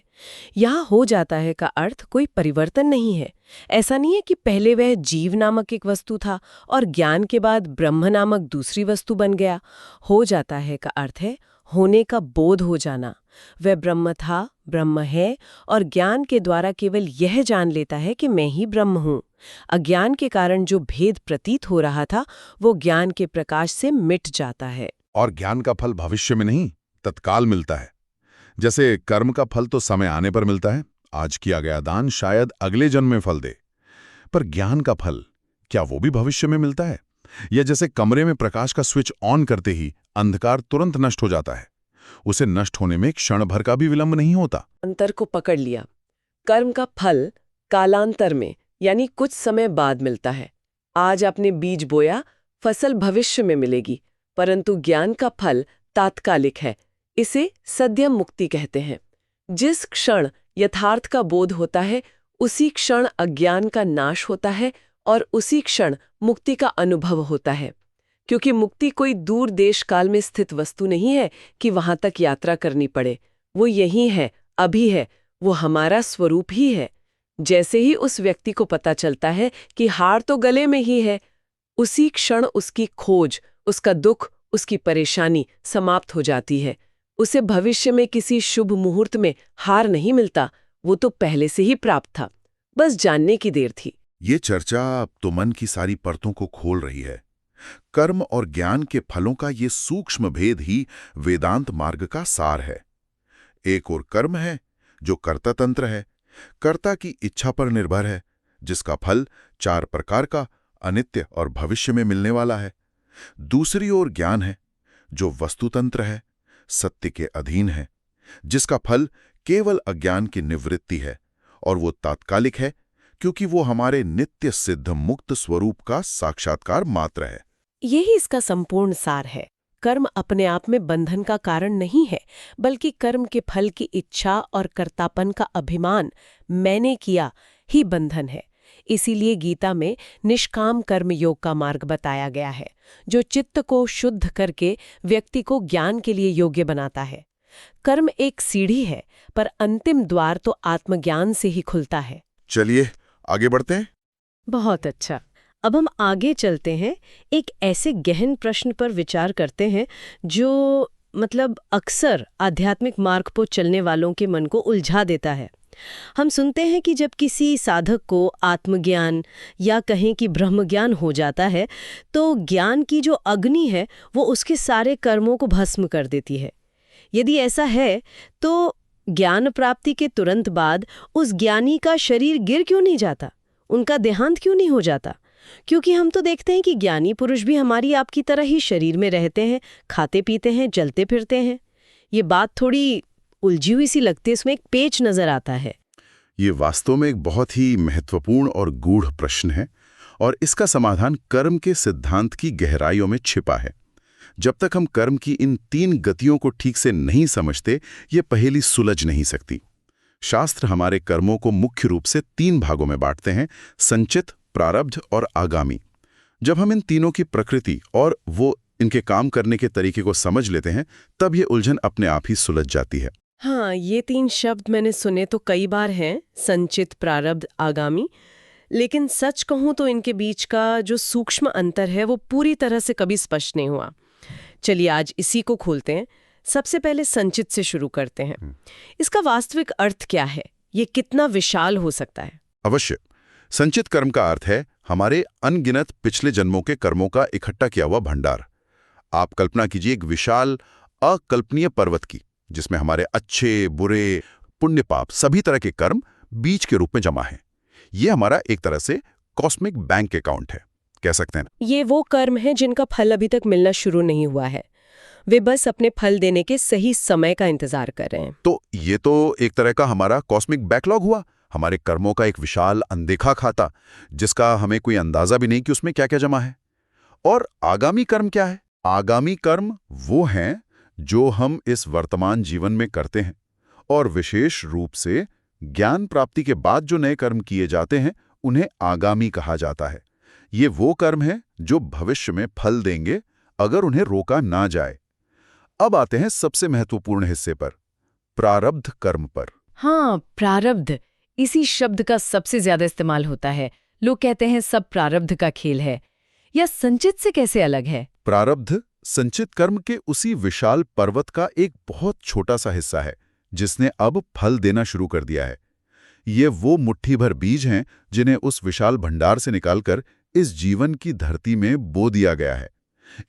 यहाँ हो जाता है का अर्थ कोई परिवर्तन नहीं है। ऐसा नहीं है कि पहले वह जीव नामक एक वस्तु था और ज्ञान के बाद ब्रह्म नामक दूसरी वस्तु बन गया। हो जाता है का अर्थ है होने का बोध हो जाना। वह ब्रह्म था, ब्रह्म है और ज्ञान के द्वारा केवल यह जान लेता है कि मैं ही ब्रह्म हूँ। अज्ञान के कारण जो भेद प्रतीत हो रहा था वो ज्ञान के प्रकाश से मिट जाता है। और ज्ञान का फल भविष्य में नहीं, तत्काल मिलता है। जैसे कर्म का फल तो समय आने पर मिलता है, आज किया गया दान शायद अगले जन्म में फल दे, पर ज्ञान का फल क्या वो भी भविष्य में मिलता है? या जैसे कमरे में प्रकाश का स्विच ऑन करते ही अंधकार तुरंत नष्ट हो जाता है, उसे नष्ट होने में क्षण भर का भी विलंब नहीं होता। अंतर को पकड़ लिया। कर्म का फल कालांतर में यानी कुछ समय बाद मिलता है। आज आपने बीज बोया, फसल भविष्य में मिलेगी, परंतु ज्ञान का फल तात्कालिक है। इसे सद्य मुक्ति कहते हैं। जिस क्षण यथार्थ का बोध होता है उसी क्षण अज्ञान का नाश होता है और उसी क्षण मुक्ति का अनुभव होता है। क्योंकि मुक्ति कोई दूर देश काल में स्थित वस्तु नहीं है कि वहां तक यात्रा करनी पड़े। वो यही है, अभी है, वो हमारा स्वरूप ही है। जैसे ही उस व्यक्ति को पता चलता है कि हार तो गले में ही है, उसी क्षण उसकी खोज, उसका दुख, उसकी परेशानी समाप्त हो जाती है। उसे भविष्य में किसी शुभ मुहूर्त में हार नहीं मिलता, वो तो पहले से ही प्राप्त था, बस जानने की देर थी। ये चर्चा अब तो मन की सारी परतों को खोल रही है। कर्म और ज्ञान के फलों का ये सूक्ष्म भेद ही वेदांत मार्ग का सार है। एक और कर्म है जो कर्ता तंत्र है, कर्ता की इच्छा पर निर्भर है, जिसका फल 4 प्रकार का अनित्य और भविष्य में मिलने वाला है। दूसरी ओर ज्ञान है जो वस्तुतंत्र है, सत्य के अधीन है, जिसका फल केवल अज्ञान की निवृत्ति है और वो तात्कालिक है क्योंकि वो हमारे नित्य सिद्ध मुक्त स्वरूप का साक्षात्कार मात्र है। यही इसका संपूर्ण सार है। कर्म अपने आप में बंधन का कारण नहीं है, बल्कि कर्म के फल की इच्छा और कर्तापन का अभिमान, मैंने किया, ही बंधन है। इसीलिए गीता में निष्काम कर्म योग का मार्ग बताया गया है, जो चित्त को शुद्ध करके व्यक्ति को ज्ञान के लिए योग्य बनाता है। कर्म एक सीढ़ी है, पर अंतिम द्वार तो आत्मज्ञान से ही खुलता है। चलिए आगे बढ़ते हैं। बहुत अच्छा। अब हम आगे चलते हैं, एक ऐसे गहन प्रश्न पर विचार करते हैं जो अक्सर आध्यात्मिक मार्ग पर चलने वालों के मन को उलझा देता है। हम सुनते हैं कि जब किसी साधक को आत्मज्ञान या कहें कि ब्रह्मज्ञान हो जाता है तो ज्ञान की जो अग्नि है वो उसके सारे कर्मों को भस्म कर देती है। यदि ऐसा है तो ज्ञान प्राप्ति के तुरंत बाद उस ज्ञानी का शरीर गिर क्यों नहीं जाता, उनका देहांत क्यों नहीं हो जाता? क्योंकि हम तो देखते हैं कि ज्ञानी पुरुष भी हमारी आपकी तरह ही शरीर में रहते हैं, खाते पीते हैं, चलते फिरते हैं। ये बात थोड़ी उलझी हुई सी लगती है, इसमें एक पेच नजर आता है। ये वास्तव में एक बहुत ही महत्वपूर्ण और गूढ़ प्रश्न है और इसका समाधान कर्म के सिद्धांत की गहराइयों में छिपा है। जब तक हम कर्म की इन 3 गतियों को ठीक से नहीं समझते, ये पहेली सुलझ नहीं सकती। शास्त्र हमारे कर्मों को मुख्य रूप से 3 भागों में बांटते हैं, संचित, प्रारब्ध और आगामी। जब हम इन तीनों की प्रकृति और वो इनके काम करने के तरीके को समझ लेते हैं, तब ये उलझन अपने आप ही सुलझ जाती है। हाँ, ये 3 शब्द मैंने सुने तो कई बार हैं, संचित, प्रारब्ध, आगामी। लेकिन सच कहूँ तो इनके बीच का जो सूक्ष्म अंतर है वो पूरी तरह से कभी स्पष्ट नहीं हुआ। चलिए आज इसी को खोलते हैं। सबसे पहले संचित से शुरू करते हैं। इसका वास्तविक अर्थ क्या है? ये कितना विशाल हो सकता है? अवश्य। संचित कर्म का अर्थ है हमारे अनगिनत पिछले जन्मों के कर्मों का इकट्ठा किया हुआ भंडार। आप कल्पना कीजिए एक विशाल अकल्पनीय पर्वत की, जिसमें हमारे अच्छे, बुरे, पुण्य, पाप सभी तरह के कर्म बीज के रूप में जमा हैं। ये हमारा एक तरह से कॉस्मिक बैंक अकाउंट है, कह सकते हैं। ये वो कर्म है जिनका फल अभी तक मिलना शुरू नहीं हुआ है, वे बस अपने फल देने के सही समय का इंतजार कर रहे हैं। तो ये तो एक तरह का हमारा कॉस्मिक बैकलॉग हुआ, हमारे कर्मों का एक विशाल अनदेखा खाता, जिसका हमें कोई अंदाजा भी नहीं कि उसमें क्या क्या जमा है। और आगामी कर्म क्या है? आगामी कर्म वो हैं जो हम इस वर्तमान जीवन में करते हैं, और विशेष रूप से ज्ञान प्राप्ति के बाद जो नए कर्म किए जाते हैं उन्हें आगामी कहा जाता है। ये वो कर्म हैं जो भविष्य में फल देंगे अगर उन्हें रोका ना जाए। अब आते हैं सबसे महत्वपूर्ण हिस्से पर, प्रारब्ध कर्म पर। हाँ, प्रारब्ध, इसी शब्द का सबसे ज्यादा इस्तेमाल होता है। लोग कहते हैं सब प्रारब्ध का खेल है, या संचित से कैसे अलग है? प्रारब्ध संचित कर्म के उसी विशाल पर्वत का एक बहुत छोटा सा हिस्सा है जिसने अब फल देना शुरू कर दिया है। ये वो मुट्ठी भर बीज हैं जिन्हें उस विशाल भंडार से निकालकर इस जीवन की धरती में बो दिया गया है।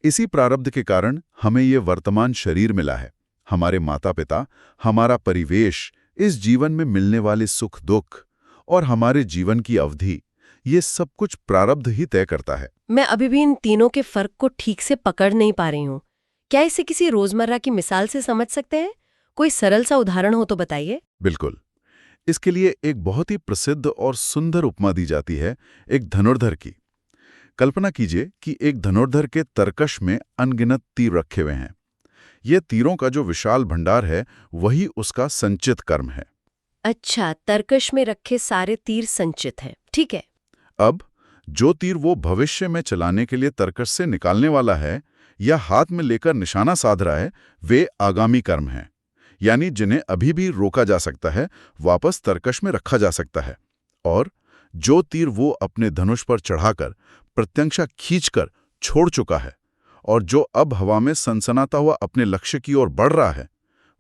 इसी प्रारब्ध के कारण हमें ये वर्तमान शरीर मिला है। हमारे माता पिता, हमारा परिवेश, इस जीवन में मिलने वाले सुख दुख और हमारे जीवन की अवधि, ये सब कुछ प्रारब्ध ही तय करता है। मैं अभी भी इन तीनों के फर्क को ठीक से पकड़ नहीं पा रही हूँ। क्या इसे किसी रोजमर्रा की मिसाल से समझ सकते हैं? कोई सरल सा उदाहरण हो तो बताइए। बिल्कुल। इसके लिए एक बहुत ही प्रसिद्ध और सुंदर उपमा दी जाती है, एक धनुर्धर की। कल्पना कीजिए कि एक धनुर्धर के तरकश में अनगिनत तीर रखे हुए हैं। ये तीरों का जो विशाल भंडार है वही उसका संचित कर्म है। अच्छा, तरकश में रखे सारे तीर संचित हैं, ठीक है। अब जो तीर वो भविष्य में चलाने के लिए तरकश से निकालने वाला है या हाथ में लेकर निशाना साध रहा है, वे आगामी कर्म हैं, यानी जिन्हें अभी भी रोका जा सकता है, वापस तरकश में रखा जा सकता है। और जो तीर वो अपने धनुष पर चढ़ाकर प्रत्यंक्षा खींचकर छोड़ चुका है और जो अब हवा में सनसनाता हुआ अपने लक्ष्य की ओर बढ़ रहा है,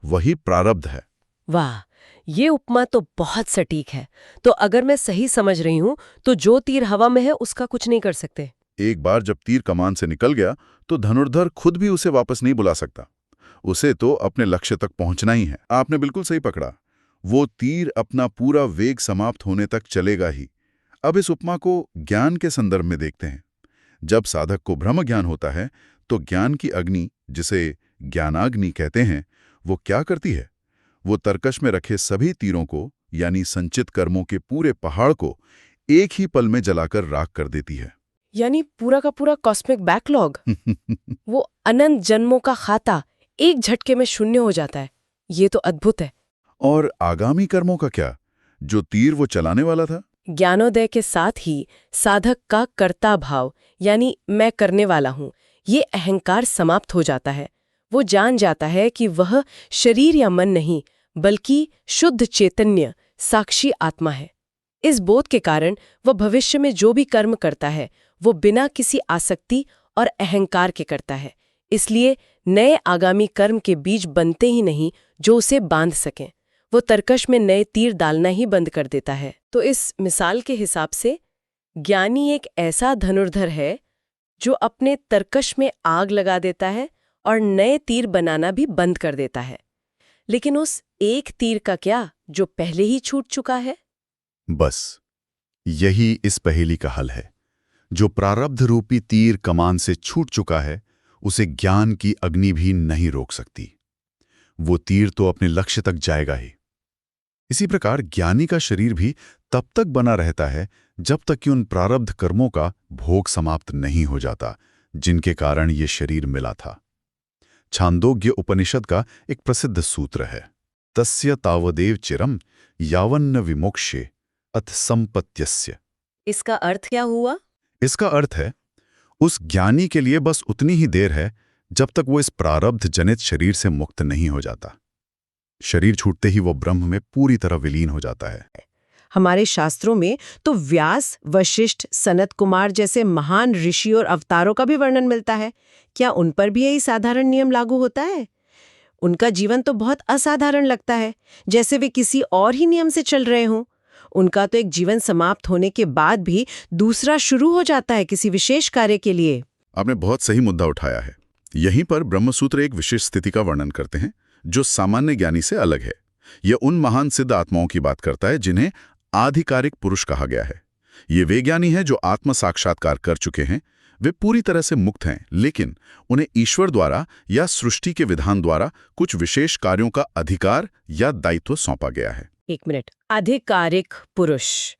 वही प्रारब्ध है। वाह, ये उपमा तो बहुत सटीक है। तो अगर मैं सही समझ रही हूँ तो जो तीर हवा में है उसका कुछ नहीं कर सकते। एक बार जब तीर कमान से निकल गया तो धनुर्धर खुद भी उसे वापस नहीं बुला सकता। उसे तो अपने लक्ष्य तक पहुंचना ही है। आपने बिल्कुल सही पकड़ा, वो तीर अपना पूरा वेग समाप्त होने तक चलेगा ही। अब इस उपमा को ज्ञान के संदर्भ में देखते हैं। जब साधक को ब्रह्म ज्ञान होता है तो ज्ञान की अग्नि, जिसे ज्ञानाग्नि कहते हैं, वो क्या करती है? वो तरकश में रखे सभी तीरों को, यानी संचित कर्मों के पूरे पहाड़ को एक ही पल में जलाकर राख कर देती है। यानी पूरा का पूरा कॉस्मिक बैकलॉग, वो अनंत जन्मों का खाता एक झटके में शून्य हो जाता है। ये तो अद्भुत है। और आगामी कर्मों का क्या, जो तीर वो चलाने वाला था? ज्ञानोदय के साथ ही साधक का कर्ता भाव, यानी मैं करने वाला हूँ, ये अहंकार समाप्त हो जाता है। वो जान जाता है कि वह शरीर या मन नहीं, बल्कि शुद्ध चैतन्य साक्षी आत्मा है। इस बोध के कारण वह भविष्य में जो भी कर्म करता है वो बिना किसी आसक्ति और अहंकार के करता है। इसलिए नए आगामी कर्म के बीज बनते ही नहीं जो उसे बांध सकें। वो तरकश में नए तीर डालना ही बंद कर देता है। तो इस मिसाल के हिसाब से ज्ञानी एक ऐसा धनुर्धर है जो अपने तरकश में आग लगा देता है और नए तीर बनाना भी बंद कर देता है। लेकिन उस एक तीर का क्या जो पहले ही छूट चुका है? बस यही इस पहेली का हल है। जो प्रारब्ध रूपी तीर कमान से छूट चुका है, उसे ज्ञान की अग्नि भी नहीं रोक सकती। वो तीर तो अपने लक्ष्य तक जाएगा ही। इसी प्रकार ज्ञानी का शरीर भी तब तक बना रहता है जब तक कि उन प्रारब्ध कर्मों का भोग समाप्त नहीं हो जाता, जिनके कारण ये शरीर मिला था। छांदोग्य उपनिषद का एक प्रसिद्ध सूत्र है, तस्य तावदेव चिरम यावन्न विमोक्ष्ये अथ संपत्यस्य। इसका अर्थ क्या हुआ? इसका अर्थ है, उस ज्ञानी के लिए बस उतनी ही देर है जब तक वो इस प्रारब्ध जनित शरीर से मुक्त नहीं हो जाता। शरीर छूटते ही वो ब्रह्म में पूरी तरह विलीन हो जाता है। हमारे शास्त्रों में तो व्यास, वशिष्ठ, सनत कुमार जैसे महान ऋषि और अवतारों का भी वर्णन मिलता है। क्या उन पर भी यही साधारण नियम लागू होता है? उनका जीवन तो बहुत असाधारण लगता है, जैसे वे किसी और ही नियम से चल रहे हों। उनका तो एक जीवन समाप्त होने के बाद भी दूसरा शुरू हो जाता है किसी विशेष कार्य के लिए। आपने बहुत सही मुद्दा उठाया है। यहीं पर ब्रह्मसूत्र एक विशेष स्थिति का वर्णन करते हैं जो सामान्य ज्ञानी से अलग है। यह उन महान सिद्ध आत्माओं की बात करता है जिन्हें आधिकारिक पुरुष कहा गया है। ये वे ज्ञानी हैं जो आत्म साक्षात्कार कर चुके हैं। वे पूरी तरह से मुक्त हैं, लेकिन उन्हें ईश्वर द्वारा या सृष्टि के विधान द्वारा कुछ विशेष कार्यों का अधिकार या दायित्व सौंपा गया है। एक मिनट, आधिकारिक पुरुष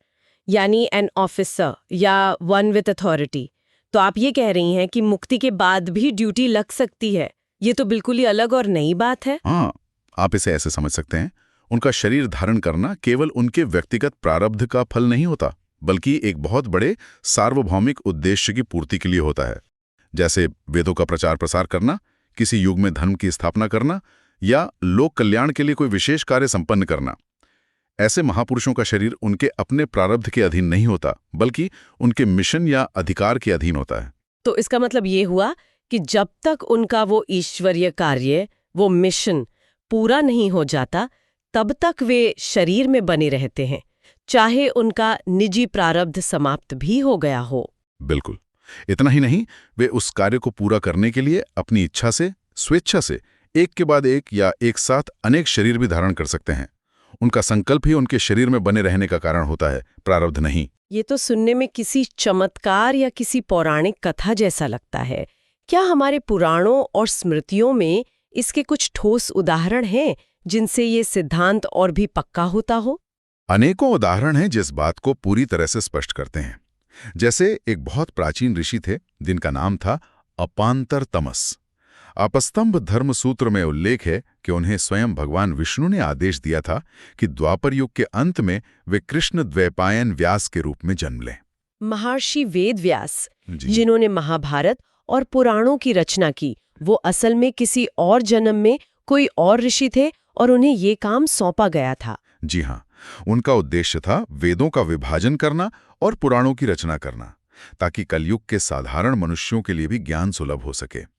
यानी एन ऑफिसर या वन विथ अथॉरिटी। तो आप ये कह रही हैं कि मुक्ति के बाद भी ड्यूटी लग सकती है। ये तो बिल्कुल ही अलग और नई बात है। हाँ, आप इसे ऐसे समझ सकते हैं, उनका शरीर धारण करना केवल उनके व्यक्तिगत प्रारब्ध का फल नहीं होता, बल्कि एक बहुत बड़े सार्वभौमिक उद्देश्य की पूर्ति के लिए होता है। जैसे वेदों का प्रचार प्रसार करना, किसी युग में धर्म की स्थापना करना या लोक कल्याण के लिए कोई विशेष कार्य संपन्न करना। ऐसे महापुरुषों का शरीर उनके अपने प्रारब्ध के अधीन नहीं होता, बल्कि उनके मिशन या अधिकार के अधीन होता है। तो इसका मतलब ये हुआ कि जब तक उनका वो ईश्वरीय कार्य, वो मिशन पूरा नहीं हो जाता, तब तक वे शरीर में बने रहते हैं, चाहे उनका निजी प्रारब्ध समाप्त भी हो गया हो। बिल्कुल। इतना ही नहीं, वे उस कार्य को पूरा करने के लिए अपनी इच्छा से, स्वेच्छा से एक के बाद एक या एक साथ अनेक शरीर भी धारण कर सकते हैं। उनका संकल्प ही उनके शरीर में बने रहने का कारण होता है, प्रारब्ध नहीं। ये तो सुनने में किसी चमत्कार या किसी पौराणिक कथा जैसा लगता है। क्या हमारे पुराणों और स्मृतियों में इसके कुछ ठोस उदाहरण हैं जिनसे ये सिद्धांत और भी पक्का होता हो? अनेकों उदाहरण हैं जिस बात को पूरी तरह से स्पष्ट करते हैं। जैसे एक बहुत प्राचीन ऋषि थे जिनका नाम था अपांतर तमस। आपस्तंभ धर्म सूत्र में उल्लेख है कि उन्हें स्वयं भगवान विष्णु ने आदेश दिया था कि द्वापर युग के अंत में वे कृष्ण द्वैपायन व्यास के रूप में जन्म लें। महर्षि वेद व्यास, जी। जिन्होंने महाभारत और पुराणों की रचना की, वो असल में किसी और जन्म में कोई और ऋषि थे और उन्हें ये काम सौंपा गया था। जी हाँ, उनका उद्देश्य था वेदों का विभाजन करना और पुराणों की रचना करना, ताकि कलयुग के साधारण मनुष्यों के लिए भी ज्ञान सुलभ हो सके।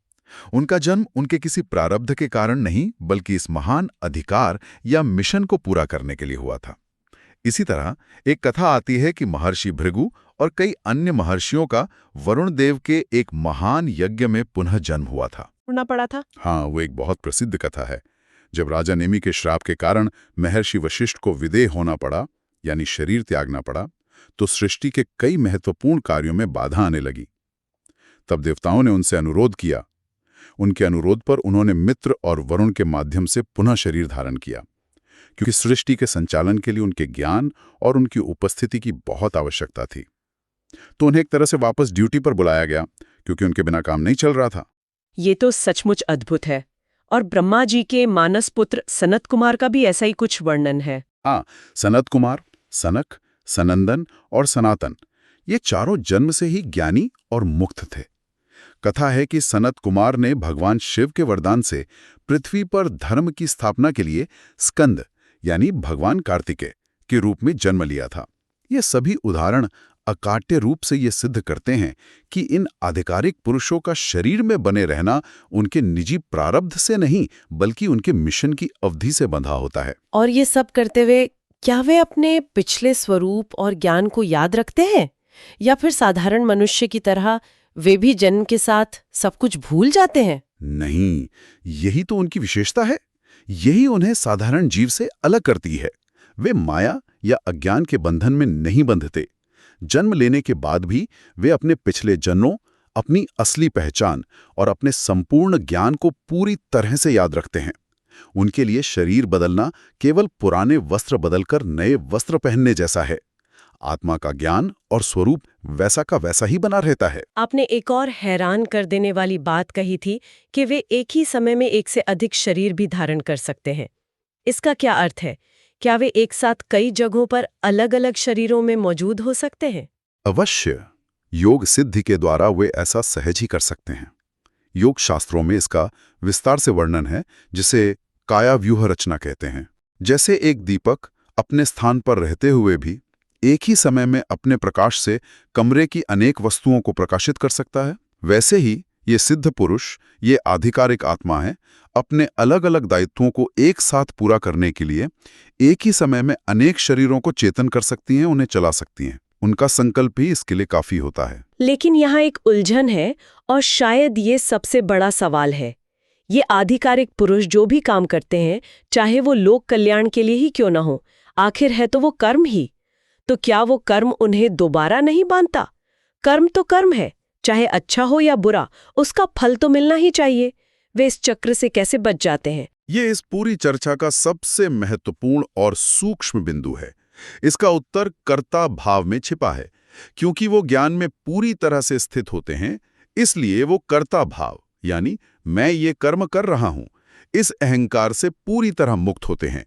उनका जन्म उनके किसी प्रारब्ध के कारण नहीं, बल्कि इस महान अधिकार या मिशन को पूरा करने के लिए हुआ था। इसी तरह एक कथा आती है कि महर्षि भृगु और कई अन्य महर्षियों का वरुण देव के एक महान यज्ञ में पुनः जन्म हुआ था। सुनना पड़ा था। हाँ, वो एक बहुत प्रसिद्ध कथा है। जब राजा नेमि के श्राप के कारण महर्षि वशिष्ठ को विदेह होना पड़ा, यानी शरीर त्यागना पड़ा, तो सृष्टि के कई महत्वपूर्ण कार्यों में बाधा आने लगी। तब देवताओं ने उनसे अनुरोध किया। उनके अनुरोध पर उन्होंने मित्र और वरुण के माध्यम से पुनः शरीर धारण किया, क्योंकि सृष्टि के संचालन के लिए उनके ज्ञान और उनकी उपस्थिति की बहुत आवश्यकता थी। तो उन्हें एक तरह से वापस ड्यूटी पर बुलाया गया, क्योंकि उनके बिना काम नहीं चल रहा था। ये तो सचमुच अद्भुत है। और ब्रह्मा जी के मानस पुत्र सनत कुमार का भी ऐसा ही कुछ वर्णन है। हाँ, सनत कुमार, सनक, सनंदन और सनातन, ये चारों जन्म से ही ज्ञानी और मुक्त थे। कथा है कि सनत कुमार ने भगवान शिव के वरदान से पृथ्वी पर धर्म की स्थापना के लिए स्कंद यानी भगवान कार्तिकेय के रूप में जन्म लिया था। ये सभी उदाहरण अकाट्य रूप से ये सिद्ध करते हैं कि इन आधिकारिक पुरुषों का शरीर में बने रहना उनके निजी प्रारब्ध से नहीं, बल्कि उनके मिशन की अवधि से बंधा होता है। और ये सब करते हुए क्या वे अपने पिछले स्वरूप और ज्ञान को याद रखते हैं, या फिर साधारण मनुष्य की तरह वे भी जन्म के साथ सब कुछ भूल जाते हैं? नहीं, यही तो उनकी विशेषता है। यही उन्हें साधारण जीव से अलग करती है। वे माया या अज्ञान के बंधन में नहीं बंधते। जन्म लेने के बाद भी वे अपने पिछले जन्मों, अपनी असली पहचान और अपने संपूर्ण ज्ञान को पूरी तरह से याद रखते हैं। उनके लिए शरीर बदलना केवल पुराने वस्त्र बदलकर नए वस्त्र पहनने जैसा है। आत्मा का ज्ञान और स्वरूप वैसा का वैसा ही बना रहता है। आपने एक और हैरान कर देने वाली बात कही थी कि वे एक ही समय में एक से अधिक शरीर भी धारण कर सकते हैं। इसका क्या अर्थ है? क्या वे एक साथ कई जगहों पर अलग-अलग शरीरों में मौजूद हो सकते हैं? अवश्य। योग सिद्धि के द्वारा वे ऐसा सहज ही कर सकते हैं। योग शास्त्रों में इसका विस्तार से वर्णन है, जिसे काया व्यूह रचना कहते हैं। जैसे एक दीपक अपने स्थान पर रहते हुए भी एक ही समय में अपने प्रकाश से कमरे की अनेक वस्तुओं को प्रकाशित कर सकता है, वैसे ही ये सिद्ध पुरुष, ये आधिकारिक आत्मा है, अपने अलग अलग दायित्वों को एक साथ पूरा करने के लिए एक ही समय में अनेक शरीरों को चेतन कर सकती हैं, उन्हें चला सकती हैं। उनका संकल्प ही इसके लिए काफी होता है। लेकिन यहाँ एक उलझन है, और शायद ये सबसे बड़ा सवाल है। ये आधिकारिक पुरुष जो भी काम करते हैं, चाहे वो लोक कल्याण के लिए ही क्यों ना हो, आखिर है तो वो कर्म ही। तो क्या वो कर्म उन्हें दोबारा नहीं बांधता? कर्म तो कर्म है, चाहे अच्छा हो या बुरा, उसका फल तो मिलना ही चाहिए। वे इस चक्र से कैसे बच जाते हैं? ये इस पूरी चर्चा का सबसे महत्वपूर्ण और सूक्ष्म बिंदु है। इसका उत्तर कर्ता भाव में छिपा है। क्योंकि वो ज्ञान में पूरी तरह से स्थित होते हैं, इसलिए वो कर्ता भाव यानी मैं ये कर्म कर रहा हूं, इस अहंकार से पूरी तरह मुक्त होते हैं।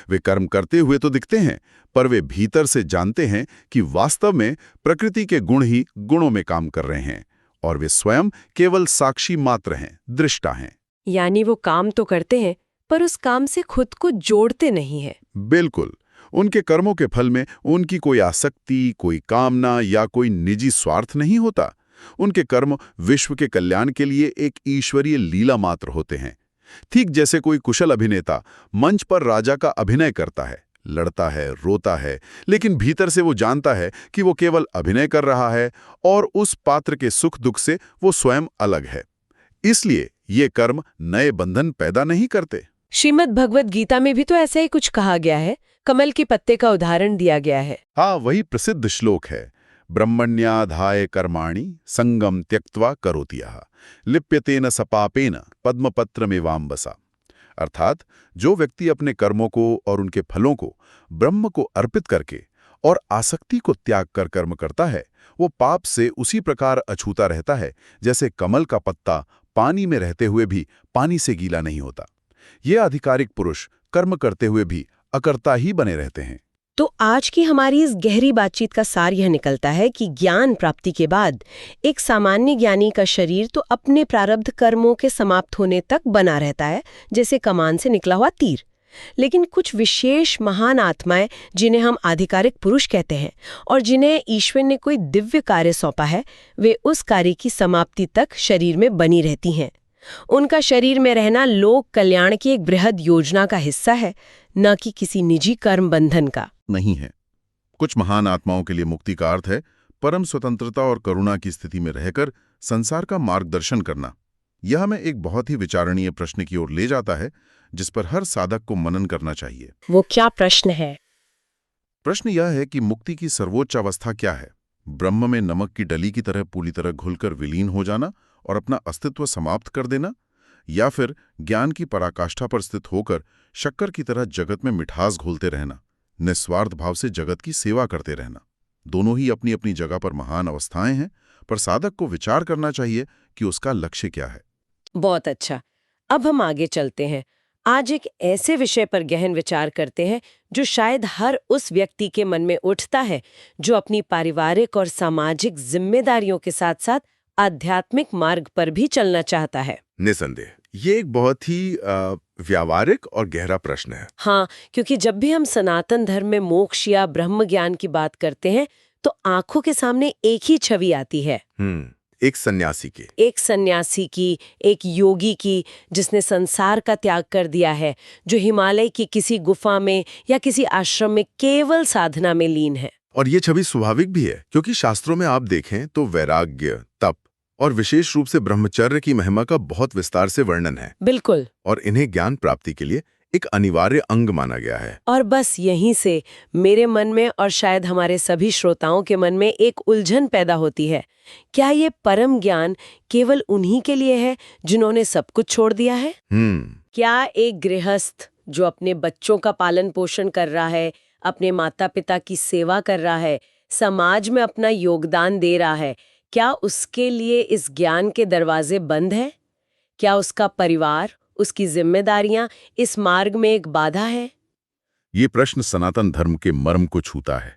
वे कर्म करते हुए तो दिखते हैं, पर वे भीतर से जानते हैं कि वास्तव में प्रकृति के गुण ही गुणों में काम कर रहे हैं और वे स्वयं केवल साक्षी मात्र हैं, दृष्टा हैं। यानी वो काम तो करते हैं पर उस काम से खुद को जोड़ते नहीं हैं। बिल्कुल। उनके कर्मों के फल में उनकी कोई आसक्ति, कोई कामना या कोई निजी स्वार्थ नहीं होता। उनके कर्म विश्व के कल्याण के लिए एक ईश्वरीय लीला मात्र होते हैं। ठीक जैसे कोई कुशल अभिनेता मंच पर राजा का अभिनय करता है, लड़ता है, रोता है, लेकिन भीतर से वो जानता है कि वो केवल अभिनय कर रहा है और उस पात्र के सुख दुख से वो स्वयं अलग है। इसलिए ये कर्म नए बंधन पैदा नहीं करते। श्रीमद् भगवद गीता में भी तो ऐसा ही कुछ कहा गया है। कमल के पत्ते का उदाहरण दिया गया है। हाँ, वही प्रसिद्ध श्लोक है, ब्रह्मण्याधाय कर्माणि संगम त्यक्त्वा करोति यः लिप्यतेन सपापेन पद्मपत्रमेवाम्बसा। अर्थात जो व्यक्ति अपने कर्मों को और उनके फलों को ब्रह्म को अर्पित करके और आसक्ति को त्याग कर कर्म करता है, वो पाप से उसी प्रकार अछूता रहता है जैसे कमल का पत्ता पानी में रहते हुए भी पानी से गीला नहीं होता। ये आधिकारिक पुरुष कर्म करते हुए भी अकर्ता ही बने रहते हैं। तो आज की हमारी इस गहरी बातचीत का सार यह निकलता है कि ज्ञान प्राप्ति के बाद एक सामान्य ज्ञानी का शरीर तो अपने प्रारब्ध कर्मों के समाप्त होने तक बना रहता है, जैसे कमान से निकला हुआ तीर। लेकिन कुछ विशेष महान आत्माएं, जिन्हें हम आधिकारिक पुरुष कहते हैं और जिन्हें ईश्वर ने कोई दिव्य कार्य सौंपा है, वे उस कार्य की समाप्ति तक शरीर में बनी रहती हैं। उनका शरीर में रहना लोक कल्याण की एक बृहद योजना का हिस्सा है, न कि किसी निजी कर्म बंधन का। नहीं है। कुछ महान आत्माओं के लिए मुक्ति का अर्थ है परम स्वतंत्रता और करुणा की स्थिति में रहकर संसार का मार्गदर्शन करना। यह हमें एक बहुत ही विचारणीय प्रश्न की ओर ले जाता है, जिस पर हर साधक को मनन करना चाहिए। वो क्या प्रश्न है? प्रश्न यह है कि मुक्ति की सर्वोच्च अवस्था क्या है? ब्रह्म में नमक की डली की तरह पूरी तरह घुलकर विलीन हो जाना और अपना अस्तित्व समाप्त कर देना, या फिर ज्ञान की पराकाष्ठा पर स्थित होकर शक्कर की तरह जगत में मिठास घोलते रहना, निस्वार्थ भाव से जगत की सेवा करते रहना। दोनों ही अपनी अपनी जगह पर महान अवस्थाएं हैं, पर साधक को विचार करना चाहिए कि उसका लक्ष्य क्या है। बहुत अच्छा। अब हम आगे चलते हैं। आज एक ऐसे विषय पर गहन विचार करते हैं जो शायद हर उस व्यक्ति के मन में उठता है जो अपनी पारिवारिक और सामाजिक जिम्मेदारियों के साथ साथ आध्यात्मिक मार्ग पर भी चलना चाहता है। निसंदेह ये एक बहुत ही व्यावहारिक और गहरा प्रश्न है। हाँ, क्योंकि जब भी हम सनातन धर्म में मोक्ष या ब्रह्म ज्ञान की बात करते हैं तो आंखों के सामने एक ही छवि आती है। एक सन्यासी की, एक योगी की, जिसने संसार का त्याग कर दिया है, जो हिमालय की किसी गुफा में या किसी आश्रम में केवल साधना में लीन है। और ये छवि स्वाभाविक भी है, क्योंकि शास्त्रों में आप देखें तो वैराग्य, तप और विशेष रूप से ब्रह्मचर्य की महिमा का बहुत विस्तार से वर्णन है। बिल्कुल। और इन्हें ज्ञान प्राप्ति के लिए एक अनिवार्य अंग माना गया है। और बस यहीं से मेरे मन में और शायद हमारे सभी श्रोताओं के मन में एक उलझन पैदा होती है। क्या ये परम ज्ञान केवल उन्हीं के लिए है जिन्होंने सब कुछ छोड़ दिया है? क्या एक गृहस्थ जो अपने बच्चों का पालन पोषण कर रहा है, अपने माता पिता की सेवा कर रहा है, समाज में अपना योगदान दे रहा है, क्या उसके लिए इस ज्ञान के दरवाजे बंद हैं? क्या उसका परिवार, उसकी जिम्मेदारियां इस मार्ग में एक बाधा है? ये प्रश्न सनातन धर्म के मर्म को छूता है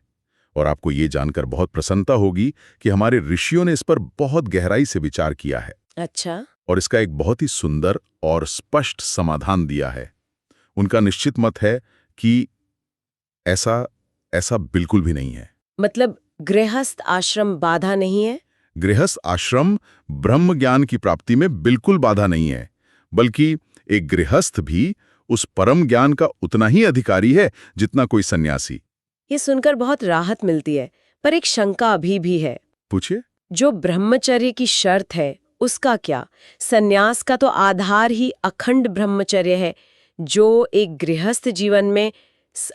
और आपको ये जानकर बहुत प्रसन्नता होगी कि हमारे ऋषियों ने इस पर बहुत गहराई से विचार किया है। अच्छा। और इसका एक बहुत ही सुंदर और स्पष्ट समाधान दिया है। उनका निश्चित मत है कि ऐसा बिल्कुल भी नहीं है। मतलब गृहस्थ आश्रम बाधा नहीं है? गृहस्थ आश्रम ब्रह्म ज्ञान की प्राप्ति में बिल्कुल बाधा नहीं है, बल्कि एक गृहस्थ भी उस परम ज्ञान का उतना ही अधिकारी है जितना कोई सन्यासी। ये सुनकर बहुत राहत मिलती है, पर एक शंका अभी भी है। पूछिए। जो ब्रह्मचर्य की शर्त है उसका क्या? सन्यास का तो आधार ही अखंड ब्रह्मचर्य है, जो एक गृहस्थ जीवन में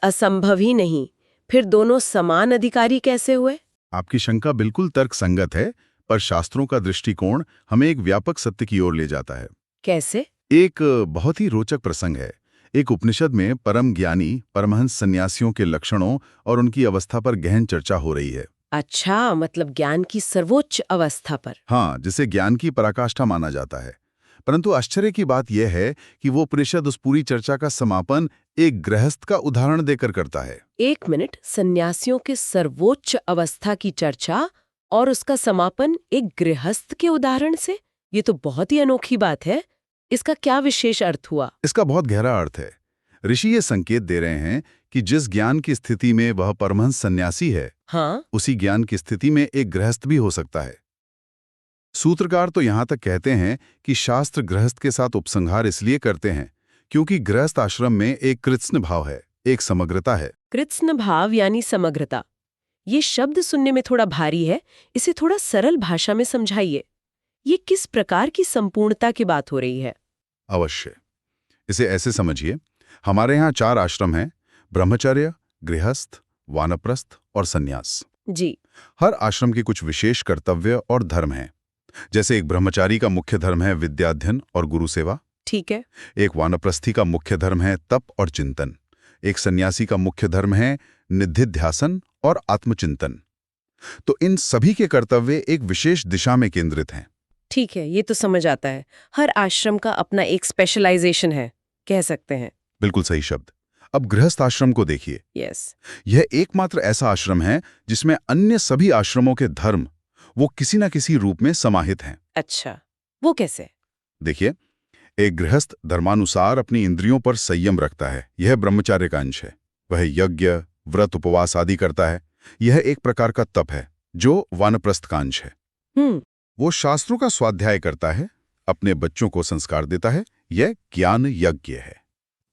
असंभव ही नहीं। फिर दोनों समान अधिकारी कैसे हुए? आपकी शंका बिल्कुल तर्कसंगत है, पर शास्त्रों का दृष्टिकोण हमें एक व्यापक सत्य की ओर ले जाता है। कैसे? एक बहुत ही रोचक प्रसंग है। एक उपनिषद में परम ज्ञानी परमहंस सन्यासियों के लक्षणों और उनकी अवस्था पर गहन चर्चा हो रही है। अच्छा, मतलब ज्ञान की सर्वोच्च अवस्था पर। हाँ, जिसे ज्ञान की पराकाष्ठा माना जाता है। परंतु आश्चर्य की बात यह है कि वो उपनिषद उस पूरी चर्चा का समापन एक गृहस्थ का उदाहरण देकर करता है। एक मिनट, सन्यासियों के सर्वोच्च अवस्था की चर्चा और उसका समापन एक गृहस्थ के उदाहरण से? ये तो बहुत ही अनोखी बात है। इसका क्या विशेष अर्थ हुआ? इसका बहुत गहरा अर्थ है। ऋषि ये संकेत दे रहे हैं कि जिस ज्ञान की स्थिति में वह परमहंस सन्यासी है, हाँ, उसी ज्ञान की स्थिति में एक गृहस्थ भी हो सकता है। सूत्रकार तो यहां तक कहते हैं कि शास्त्र गृहस्थ के साथ उपसंहार इसलिए करते हैं क्योंकि गृहस्थ आश्रम में एक कृत्स्न भाव है, एक समग्रता है। कृत्स्न भाव यानी समग्रता। ये शब्द सुनने में थोड़ा भारी है, इसे थोड़ा सरल भाषा में समझाइए। ये किस प्रकार की संपूर्णता की बात हो रही है? अवश्य। इसे ऐसे समझिए, हमारे यहाँ 4 आश्रम हैं: ब्रह्मचर्य, गृहस्थ, वानप्रस्थ और सन्यास। जी। हर आश्रम के कुछ विशेष कर्तव्य और धर्म हैं। जैसे एक ब्रह्मचारी का मुख्य धर्म है विद्याध्ययन और गुरु सेवा। ठीक है। एक वानप्रस्थी का मुख्य धर्म है तप और चिंतन। एक सन्यासी का मुख्य धर्म है निधिध्यासन और आत्मचिंतन। तो इन सभी के कर्तव्य एक विशेष दिशा में केंद्रित हैं। ठीक है, ये तो समझ आता है। हर आश्रम का अपना एक स्पेशलाइजेशन है, कह सकते हैं। बिल्कुल सही शब्द। अब गृहस्थ आश्रम को देखिए। यस। यह एकमात्र ऐसा आश्रम है जिसमें अन्य सभी आश्रमों के धर्म वो किसी न किसी रूप में समाहित हैं। अच्छा, वो कैसे? देखिए, एक गृहस्थ धर्मानुसार अपनी इंद्रियों पर संयम रखता है। यह ब्रह्मचार्य का अंश है। वह यज्ञ, व्रत, उपवास आदि करता है। यह एक प्रकार का तप है, जो वानप्रस्थ का अंश है। वो शास्त्रों का स्वाध्याय करता है, अपने बच्चों को संस्कार देता है। यह ज्ञान यज्ञ है।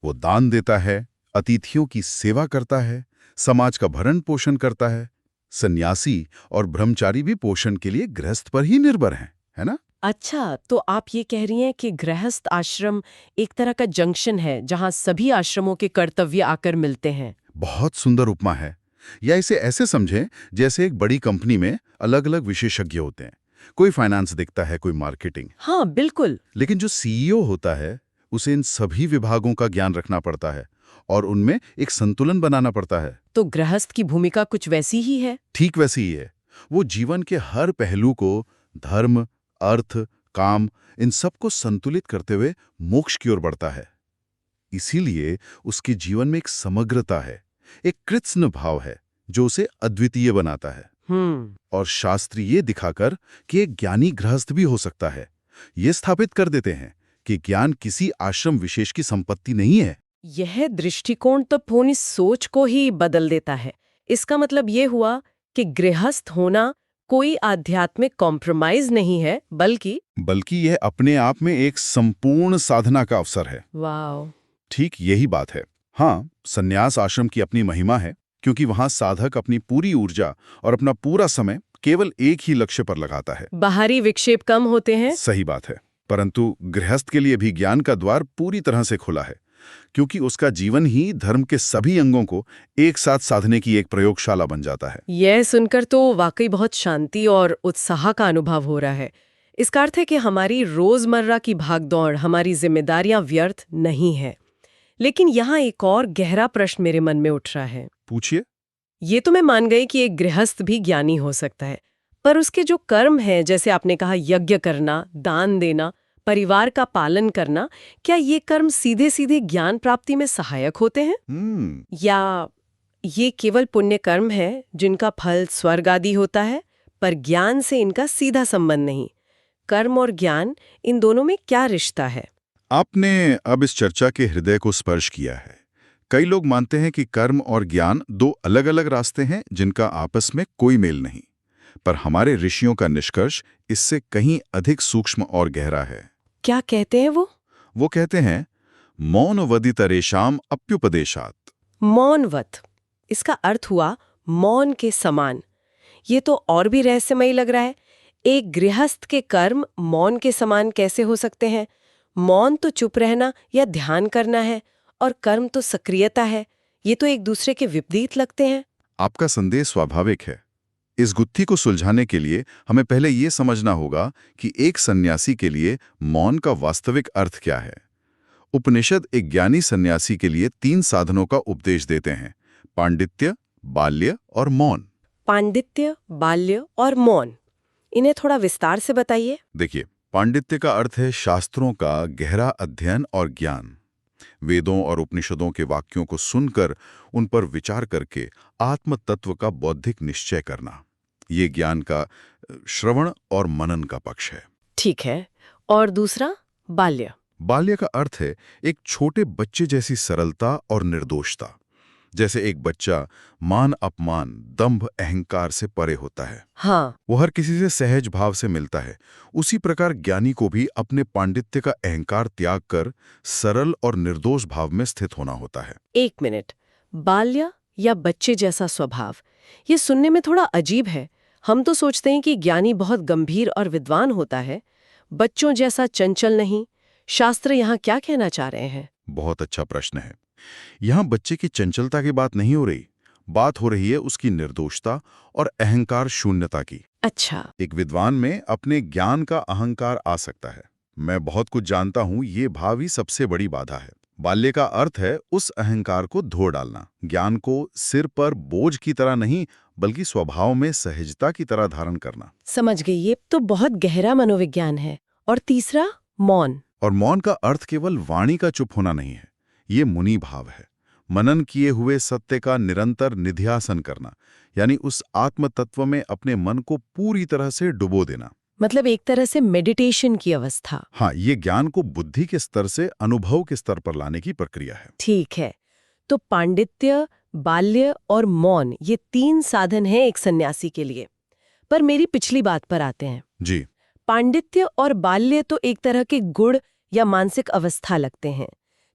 वो दान देता है, अतिथियों की सेवा करता है, समाज का भरण पोषण करता है। सन्यासी और ब्रह्मचारी भी पोषण के लिए गृहस्थ पर ही निर्भर हैं, है ना? अच्छा, तो आप ये कह रही हैं कि गृहस्थ आश्रम एक तरह का जंक्शन है जहां सभी आश्रमों के कर्तव्य आकर मिलते हैं। बहुत सुंदर उपमा है। या इसे ऐसे समझें जैसे एक बड़ी कंपनी में अलग अलग विशेषज्ञ होते हैं। कोई फाइनेंस देखता है, कोई मार्केटिंग। हाँ, बिल्कुल। लेकिन जो सीईओ होता है, उसे इन सभी विभागों का ज्ञान रखना पड़ता है और उनमें एक संतुलन बनाना पड़ता है। तो गृहस्थ की भूमिका कुछ वैसी ही है। ठीक वैसी ही है। वो जीवन के हर पहलू को धर्म, अर्थ, काम, इन सबको संतुलित करते हुए मोक्ष की ओर बढ़ता है। इसीलिए उसके जीवन में एक समग्रता है, एक कृत्स्न भाव है जो उसे अद्वितीय बनाता है। और शास्त्र ये दिखाकर कि एक ज्ञानी गृहस्थ भी हो सकता है, ये स्थापित कर देते हैं कि ज्ञान किसी आश्रम विशेष की संपत्ति नहीं है। यह दृष्टिकोण तो पूरी सोच को ही बदल देता है। इसका मतलब ये हुआ कि गृहस्थ होना कोई आध्यात्मिक कॉम्प्रोमाइज नहीं है, बल्कि यह अपने आप में एक संपूर्ण साधना का अवसर है। वाह, ठीक यही बात है। हाँ, सन्यास आश्रम की अपनी महिमा है, क्योंकि वहां साधक अपनी पूरी ऊर्जा और अपना पूरा समय केवल एक ही लक्ष्य पर लगाता है। बाहरी विक्षेप कम होते हैं। सही बात है। परंतु गृहस्थ के लिए भी ज्ञान का द्वार पूरी तरह से खुला है, क्योंकि उसका जीवन ही धर्म के सभी अंगों को एक साथ साधने की एक प्रयोगशाला बन जाता है। यह सुनकर तो वाकई बहुत शांति और उत्साह का अनुभव हो रहा है। इसका अर्थ है कि हमारी रोजमर्रा की भागदौड़, हमारी जिम्मेदारियां व्यर्थ नहीं है। लेकिन यहाँ एक और गहरा प्रश्न मेरे मन में उठ रहा है। पूछिए। ये तो मैं मान गई कि एक गृहस्थ भी ज्ञानी हो सकता है, पर उसके जो कर्म हैं, जैसे आपने कहा यज्ञ करना, दान देना, परिवार का पालन करना, क्या ये कर्म सीधे सीधे ज्ञान प्राप्ति में सहायक होते हैं? या ये केवल पुण्य कर्म है जिनका फल स्वर्ग आदि होता है, पर ज्ञान से इनका सीधा संबंध नहीं? कर्म और ज्ञान, इन दोनों में क्या रिश्ता है? आपने अब इस चर्चा के हृदय को स्पर्श किया है। कई लोग मानते हैं कि कर्म और ज्ञान 2 अलग-अलग रास्ते हैं जिनका आपस में कोई मेल नहीं। पर हमारे ऋषियों का निष्कर्ष इससे कहीं अधिक सूक्ष्म और गहरा है। क्या कहते हैं वो? वो कहते हैं, मौनवदितरेषाम अप्युपदेशात। मौनवत, इसका अर्थ हुआ मौन के समान। ये तो और भी रहस्यमयी लग रहा है। एक गृहस्थ के कर्म मौन के समान कैसे हो सकते हैं? मौन तो चुप रहना या ध्यान करना है, और कर्म तो सक्रियता है। ये तो एक दूसरे के विपरीत लगते हैं। आपका संदेह स्वाभाविक है। इस गुत्थी को सुलझाने के लिए हमें पहले ये समझना होगा कि एक सन्यासी के लिए मौन का वास्तविक अर्थ क्या है। उपनिषद एक ज्ञानी सन्यासी के लिए 3 साधनों का उपदेश देते हैं: पांडित्य, बाल्य और मौन। पांडित्य, बाल्य और मौन, इन्हें थोड़ा विस्तार से बताइए। देखिए, पांडित्य का अर्थ है शास्त्रों का गहरा अध्ययन और ज्ञान। वेदों और उपनिषदों के वाक्यों को सुनकर उन पर विचार करके आत्म तत्व का बौद्धिक निश्चय करना, ये ज्ञान का श्रवण और मनन का पक्ष है। ठीक है। और दूसरा, बाल्य। बाल्य का अर्थ है एक छोटे बच्चे जैसी सरलता और निर्दोषता। जैसे एक बच्चा मान अपमान, दंभ, अहंकार से परे होता है। हाँ। वो हर किसी से सहज भाव से मिलता है। उसी प्रकार ज्ञानी को भी अपने पांडित्य का अहंकार त्याग कर सरल और निर्दोष भाव में स्थित होना होता है। 1 मिनट, बाल्य या बच्चे जैसा स्वभाव, ये सुनने में थोड़ा अजीब है। हम तो सोचते हैं कि ज्ञानी बहुत गंभीर और विद्वान होता है, बच्चों जैसा चंचल नहीं। शास्त्र यहाँ क्या कहना चाह रहे हैं? बहुत अच्छा प्रश्न है। यहाँ बच्चे की चंचलता की बात नहीं हो रही, बात हो रही है उसकी निर्दोषता और अहंकार शून्यता की। अच्छा। एक विद्वान में अपने ज्ञान का अहंकार आ सकता है। मैं बहुत कुछ जानता हूँ, ये भाव ही सबसे बड़ी बाधा है। बाल्य का अर्थ है उस अहंकार को धो डालना, ज्ञान को सिर पर बोझ की तरह नहीं बल्कि स्वभाव में सहजता की तरह धारण करना। समझ गई, ये तो बहुत गहरा मनोविज्ञान है। और तीसरा, मौन। और मौन का अर्थ केवल वाणी का चुप होना नहीं है, ये मुनि भाव है। मनन किए हुए सत्य का निरंतर निध्यासन करना, यानी उस आत्म तत्व में अपने मन को पूरी तरह से डुबो देना। मतलब एक तरह से मेडिटेशन की अवस्था। हाँ, ये ज्ञान को बुद्धि के स्तर से अनुभव के स्तर पर लाने की प्रक्रिया है। ठीक है। तो पांडित्य, बाल्य और मौन, ये 3 साधन हैं एक सन्यासी के लिए। पर मेरी पिछली बात पर आते हैं। जी। पांडित्य और बाल्य तो एक तरह के गुण या मानसिक अवस्था लगते हैं,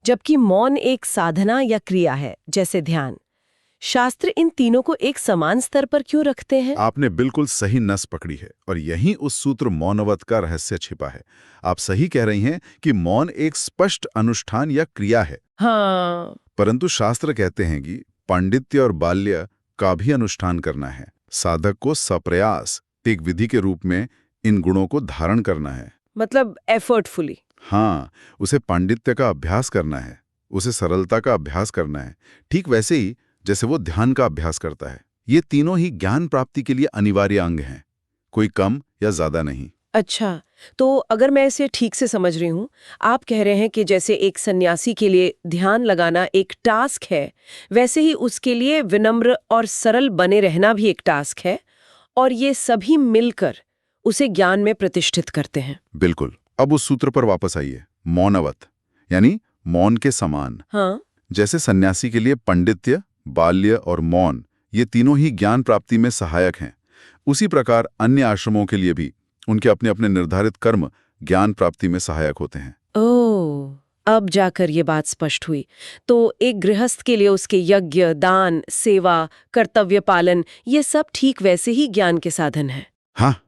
जबकि मौन एक साधना या क्रिया है, जैसे ध्यान। शास्त्र इन तीनों को एक समान स्तर पर क्यों रखते हैं? आपने बिल्कुल सही नस पकड़ी है और यहीं उस सूत्र मौनवत का रहस्य छिपा है। आप सही कह रही हैं कि मौन एक स्पष्ट अनुष्ठान या क्रिया है। हाँ। परंतु शास्त्र कहते हैं कि पांडित्य और बाल्य का भी अनुष्ठान करना है। साधक को सप्रयास एक विधि के रूप में इन गुणों को धारण करना है। मतलब एफर्टफुली। हाँ, उसे पांडित्य का अभ्यास करना है, उसे सरलता का अभ्यास करना है, ठीक वैसे ही जैसे वो ध्यान का अभ्यास करता है। ये तीनों ही ज्ञान प्राप्ति के लिए अनिवार्य अंग हैं, कोई कम या ज्यादा नहीं। अच्छा, तो अगर मैं इसे ठीक से समझ रही हूँ, आप कह रहे हैं कि जैसे एक सन्यासी के लिए ध्यान लगाना एक टास्क है, वैसे ही उसके लिए विनम्र और सरल बने रहना भी एक टास्क है, और ये सभी मिलकर उसे ज्ञान में प्रतिष्ठित करते हैं। बिल्कुल। अब उस सूत्र पर वापस आइए, मौनवत, यानी मौन के समान। हाँ। जैसे सन्यासी के लिए पंडित्य, बाल्य और मौन, ये तीनों ही ज्ञान प्राप्ति में सहायक हैं, उसी प्रकार अन्य आश्रमों के लिए भी उनके अपने अपने निर्धारित कर्म ज्ञान प्राप्ति में सहायक होते हैं। ओह, अब जाकर ये बात स्पष्ट हुई। तो एक गृहस्थ के लिए उसके यज्ञ, दान, सेवा, कर्तव्य पालन, ये सब ठीक वैसे ही ज्ञान के साधन हैं। हाँ,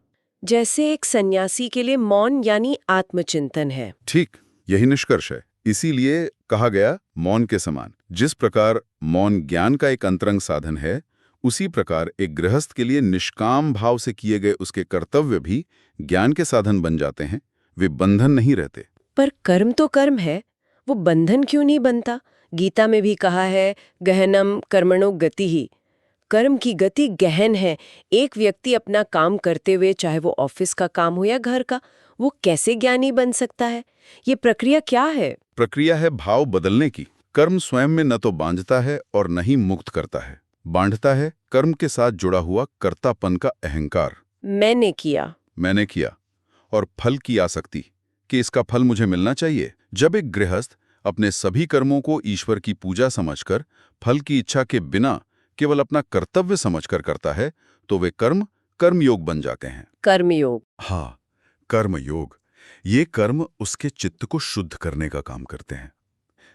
जैसे एक सन्यासी के लिए मौन यानी आत्मचिंतन है। ठीक, यही निष्कर्ष है। इसीलिए कहा गया मौन के समान। जिस प्रकार मौन ज्ञान का एक अंतरंग साधन है, उसी प्रकार एक गृहस्थ के लिए निष्काम भाव से किए गए उसके कर्तव्य भी ज्ञान के साधन बन जाते हैं। वे बंधन नहीं रहते। पर कर्म तो कर्म है, वो बंधन क्यों नहीं बनता? गीता में भी कहा है, गहनम कर्मणो गति ही। कर्म की गति गहन है। एक व्यक्ति अपना काम करते हुए, चाहे वो ऑफिस का काम हो या घर का, वो कैसे ज्ञानी बन सकता है? ये प्रक्रिया क्या है? प्रक्रिया है भाव बदलने की। कर्म स्वयं में न तो बांधता है और न ही मुक्त करता है। बांधता है कर्म के साथ जुड़ा हुआ कर्तापन का अहंकार। मैंने किया और फल की आसक्ति कि इसका फल मुझे मिलना चाहिए। जब एक गृहस्थ अपने सभी कर्मों को ईश्वर की पूजा समझकर फल की इच्छा के बिना केवल अपना कर्तव्य समझकर करता है, तो वे कर्म कर्मयोग बन जाते हैं। कर्मयोग। हाँ, कर्मयोग। ये कर्म उसके चित्त को शुद्ध करने का काम करते हैं।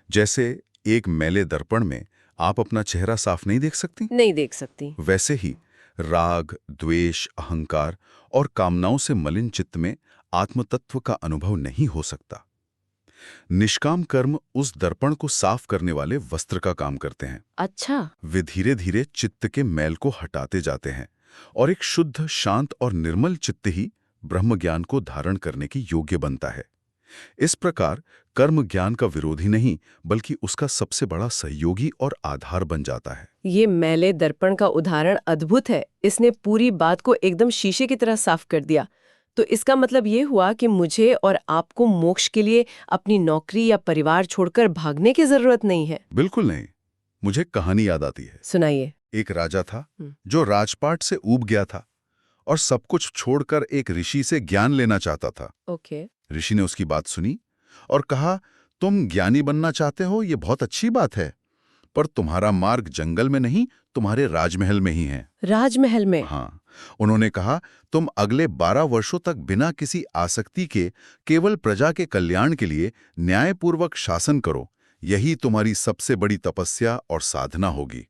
जैसे एक मैले दर्पण में आप अपना चेहरा साफ नहीं देख सकती, वैसे ही राग, द्वेष, अहंकार और कामनाओं से मलिन चित्त में आत्मतत्व का अनुभव नहीं हो सकता। निष्काम कर्म उस दर्पण को साफ करने वाले वस्त्र का काम करते हैं। अच्छा। वे धीरे धीरे चित्त के मैल को हटाते जाते हैं और एक शुद्ध, शांत और निर्मल चित्त ही ब्रह्म ज्ञान को धारण करने की योग्य बनता है। इस प्रकार कर्म ज्ञान का विरोधी नहीं बल्कि उसका सबसे बड़ा सहयोगी और आधार बन जाता है। ये मैले दर्पण का उदाहरण अद्भुत है। इसने पूरी बात को एकदम शीशे की तरह साफ कर दिया। तो इसका मतलब ये हुआ कि मुझे और आपको मोक्ष के लिए अपनी नौकरी या परिवार छोड़कर भागने की जरूरत नहीं है। बिल्कुल नहीं। मुझे कहानी याद आती है। सुनाइए। एक राजा था जो राजपाट से ऊब गया था और सब कुछ छोड़कर एक ऋषि से ज्ञान लेना चाहता था। ओके। ऋषि ने उसकी बात सुनी और कहा, तुम ज्ञानी बनना चाहते हो, ये बहुत अच्छी बात है, पर तुम्हारा मार्ग जंगल में नहीं, तुम्हारे राजमहल में ही है। राजमहल में? हाँ। उन्होंने कहा, तुम अगले 12 वर्षों तक बिना किसी आसक्ति के केवल प्रजा के कल्याण के लिए न्यायपूर्वक शासन करो, यही तुम्हारी सबसे बड़ी तपस्या और साधना होगी।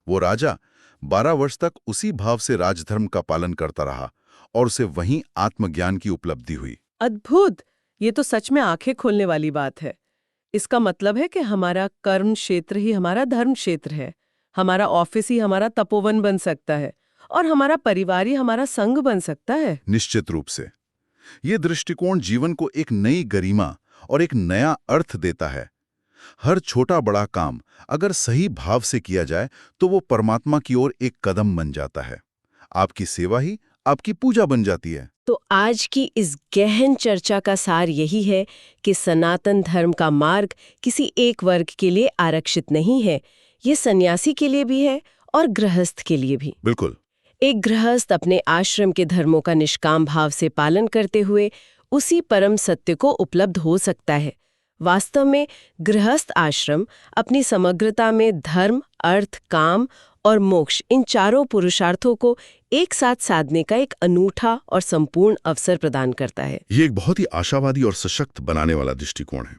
वो राजा 12 वर्ष तक उसी भाव से राजधर्म का पालन करता रहा और उसे वहीं आत्मज्ञान की उपलब्धि हुई। अद्भुत! ये तो सच में आंखें खोलने वाली बात है। इसका मतलब है कि हमारा कर्म क्षेत्र ही हमारा धर्म क्षेत्र है, हमारा ऑफिस ही हमारा तपोवन बन सकता है और हमारा परिवार ही हमारा संग बन सकता है। निश्चित रूप से ये दृष्टिकोण जीवन को एक नई गरिमा और एक नया अर्थ देता है। हर छोटा बड़ा काम अगर सही भाव से किया जाए तो वो परमात्मा की ओर एक कदम बन जाता है। आपकी सेवा ही आपकी पूजा बन जाती है। तो आज की इस गहन चर्चा का सार यही है कि सनातन धर्म का मार्ग किसी एक वर्ग के लिए आरक्षित नहीं है। ये सन्यासी के लिए भी है और गृहस्थ के लिए भी। बिल्कुल। एक गृहस्थ अपने आश्रम के धर्मों का निष्काम भाव से पालन करते हुए उसी परम सत्य को उपलब्ध हो सकता है। वास्तव में गृहस्थ आश्रम अपनी समग्रता में धर्म, अर्थ, काम और मोक्ष, इन चारों पुरुषार्थों को एक साथ साधने का एक अनूठा और संपूर्ण अवसर प्रदान करता है। ये एक बहुत ही आशावादी और सशक्त बनाने वाला दृष्टिकोण है।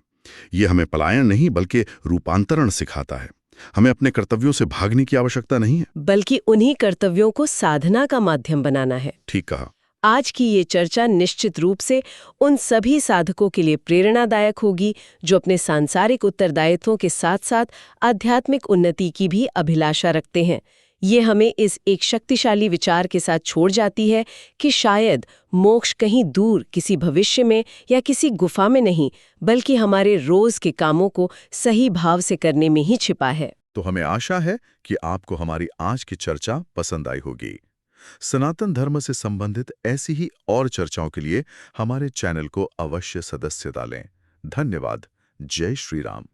ये हमें पलायन नहीं बल्कि रूपांतरण सिखाता है। हमें अपने कर्तव्यों से भागने की आवश्यकता नहीं है, बल्कि उन्हीं कर्तव्यों को साधना का माध्यम बनाना है। ठीक कहा। आज की ये चर्चा निश्चित रूप से उन सभी साधकों के लिए प्रेरणादायक होगी जो अपने सांसारिक उत्तरदायित्वों के साथ साथ आध्यात्मिक उन्नति की भी अभिलाषा रखते हैं। ये हमें इस एक शक्तिशाली विचार के साथ छोड़ जाती है कि शायद मोक्ष कहीं दूर किसी भविष्य में या किसी गुफा में नहीं, बल्कि हमारे रोज के कामों को सही भाव से करने में ही छिपा है। तो हमें आशा है कि आपको हमारी आज की चर्चा पसंद आई होगी। सनातन धर्म से संबंधित ऐसी ही और चर्चाओं के लिए हमारे चैनल को अवश्य सदस्य डालें। धन्यवाद। जय श्री राम।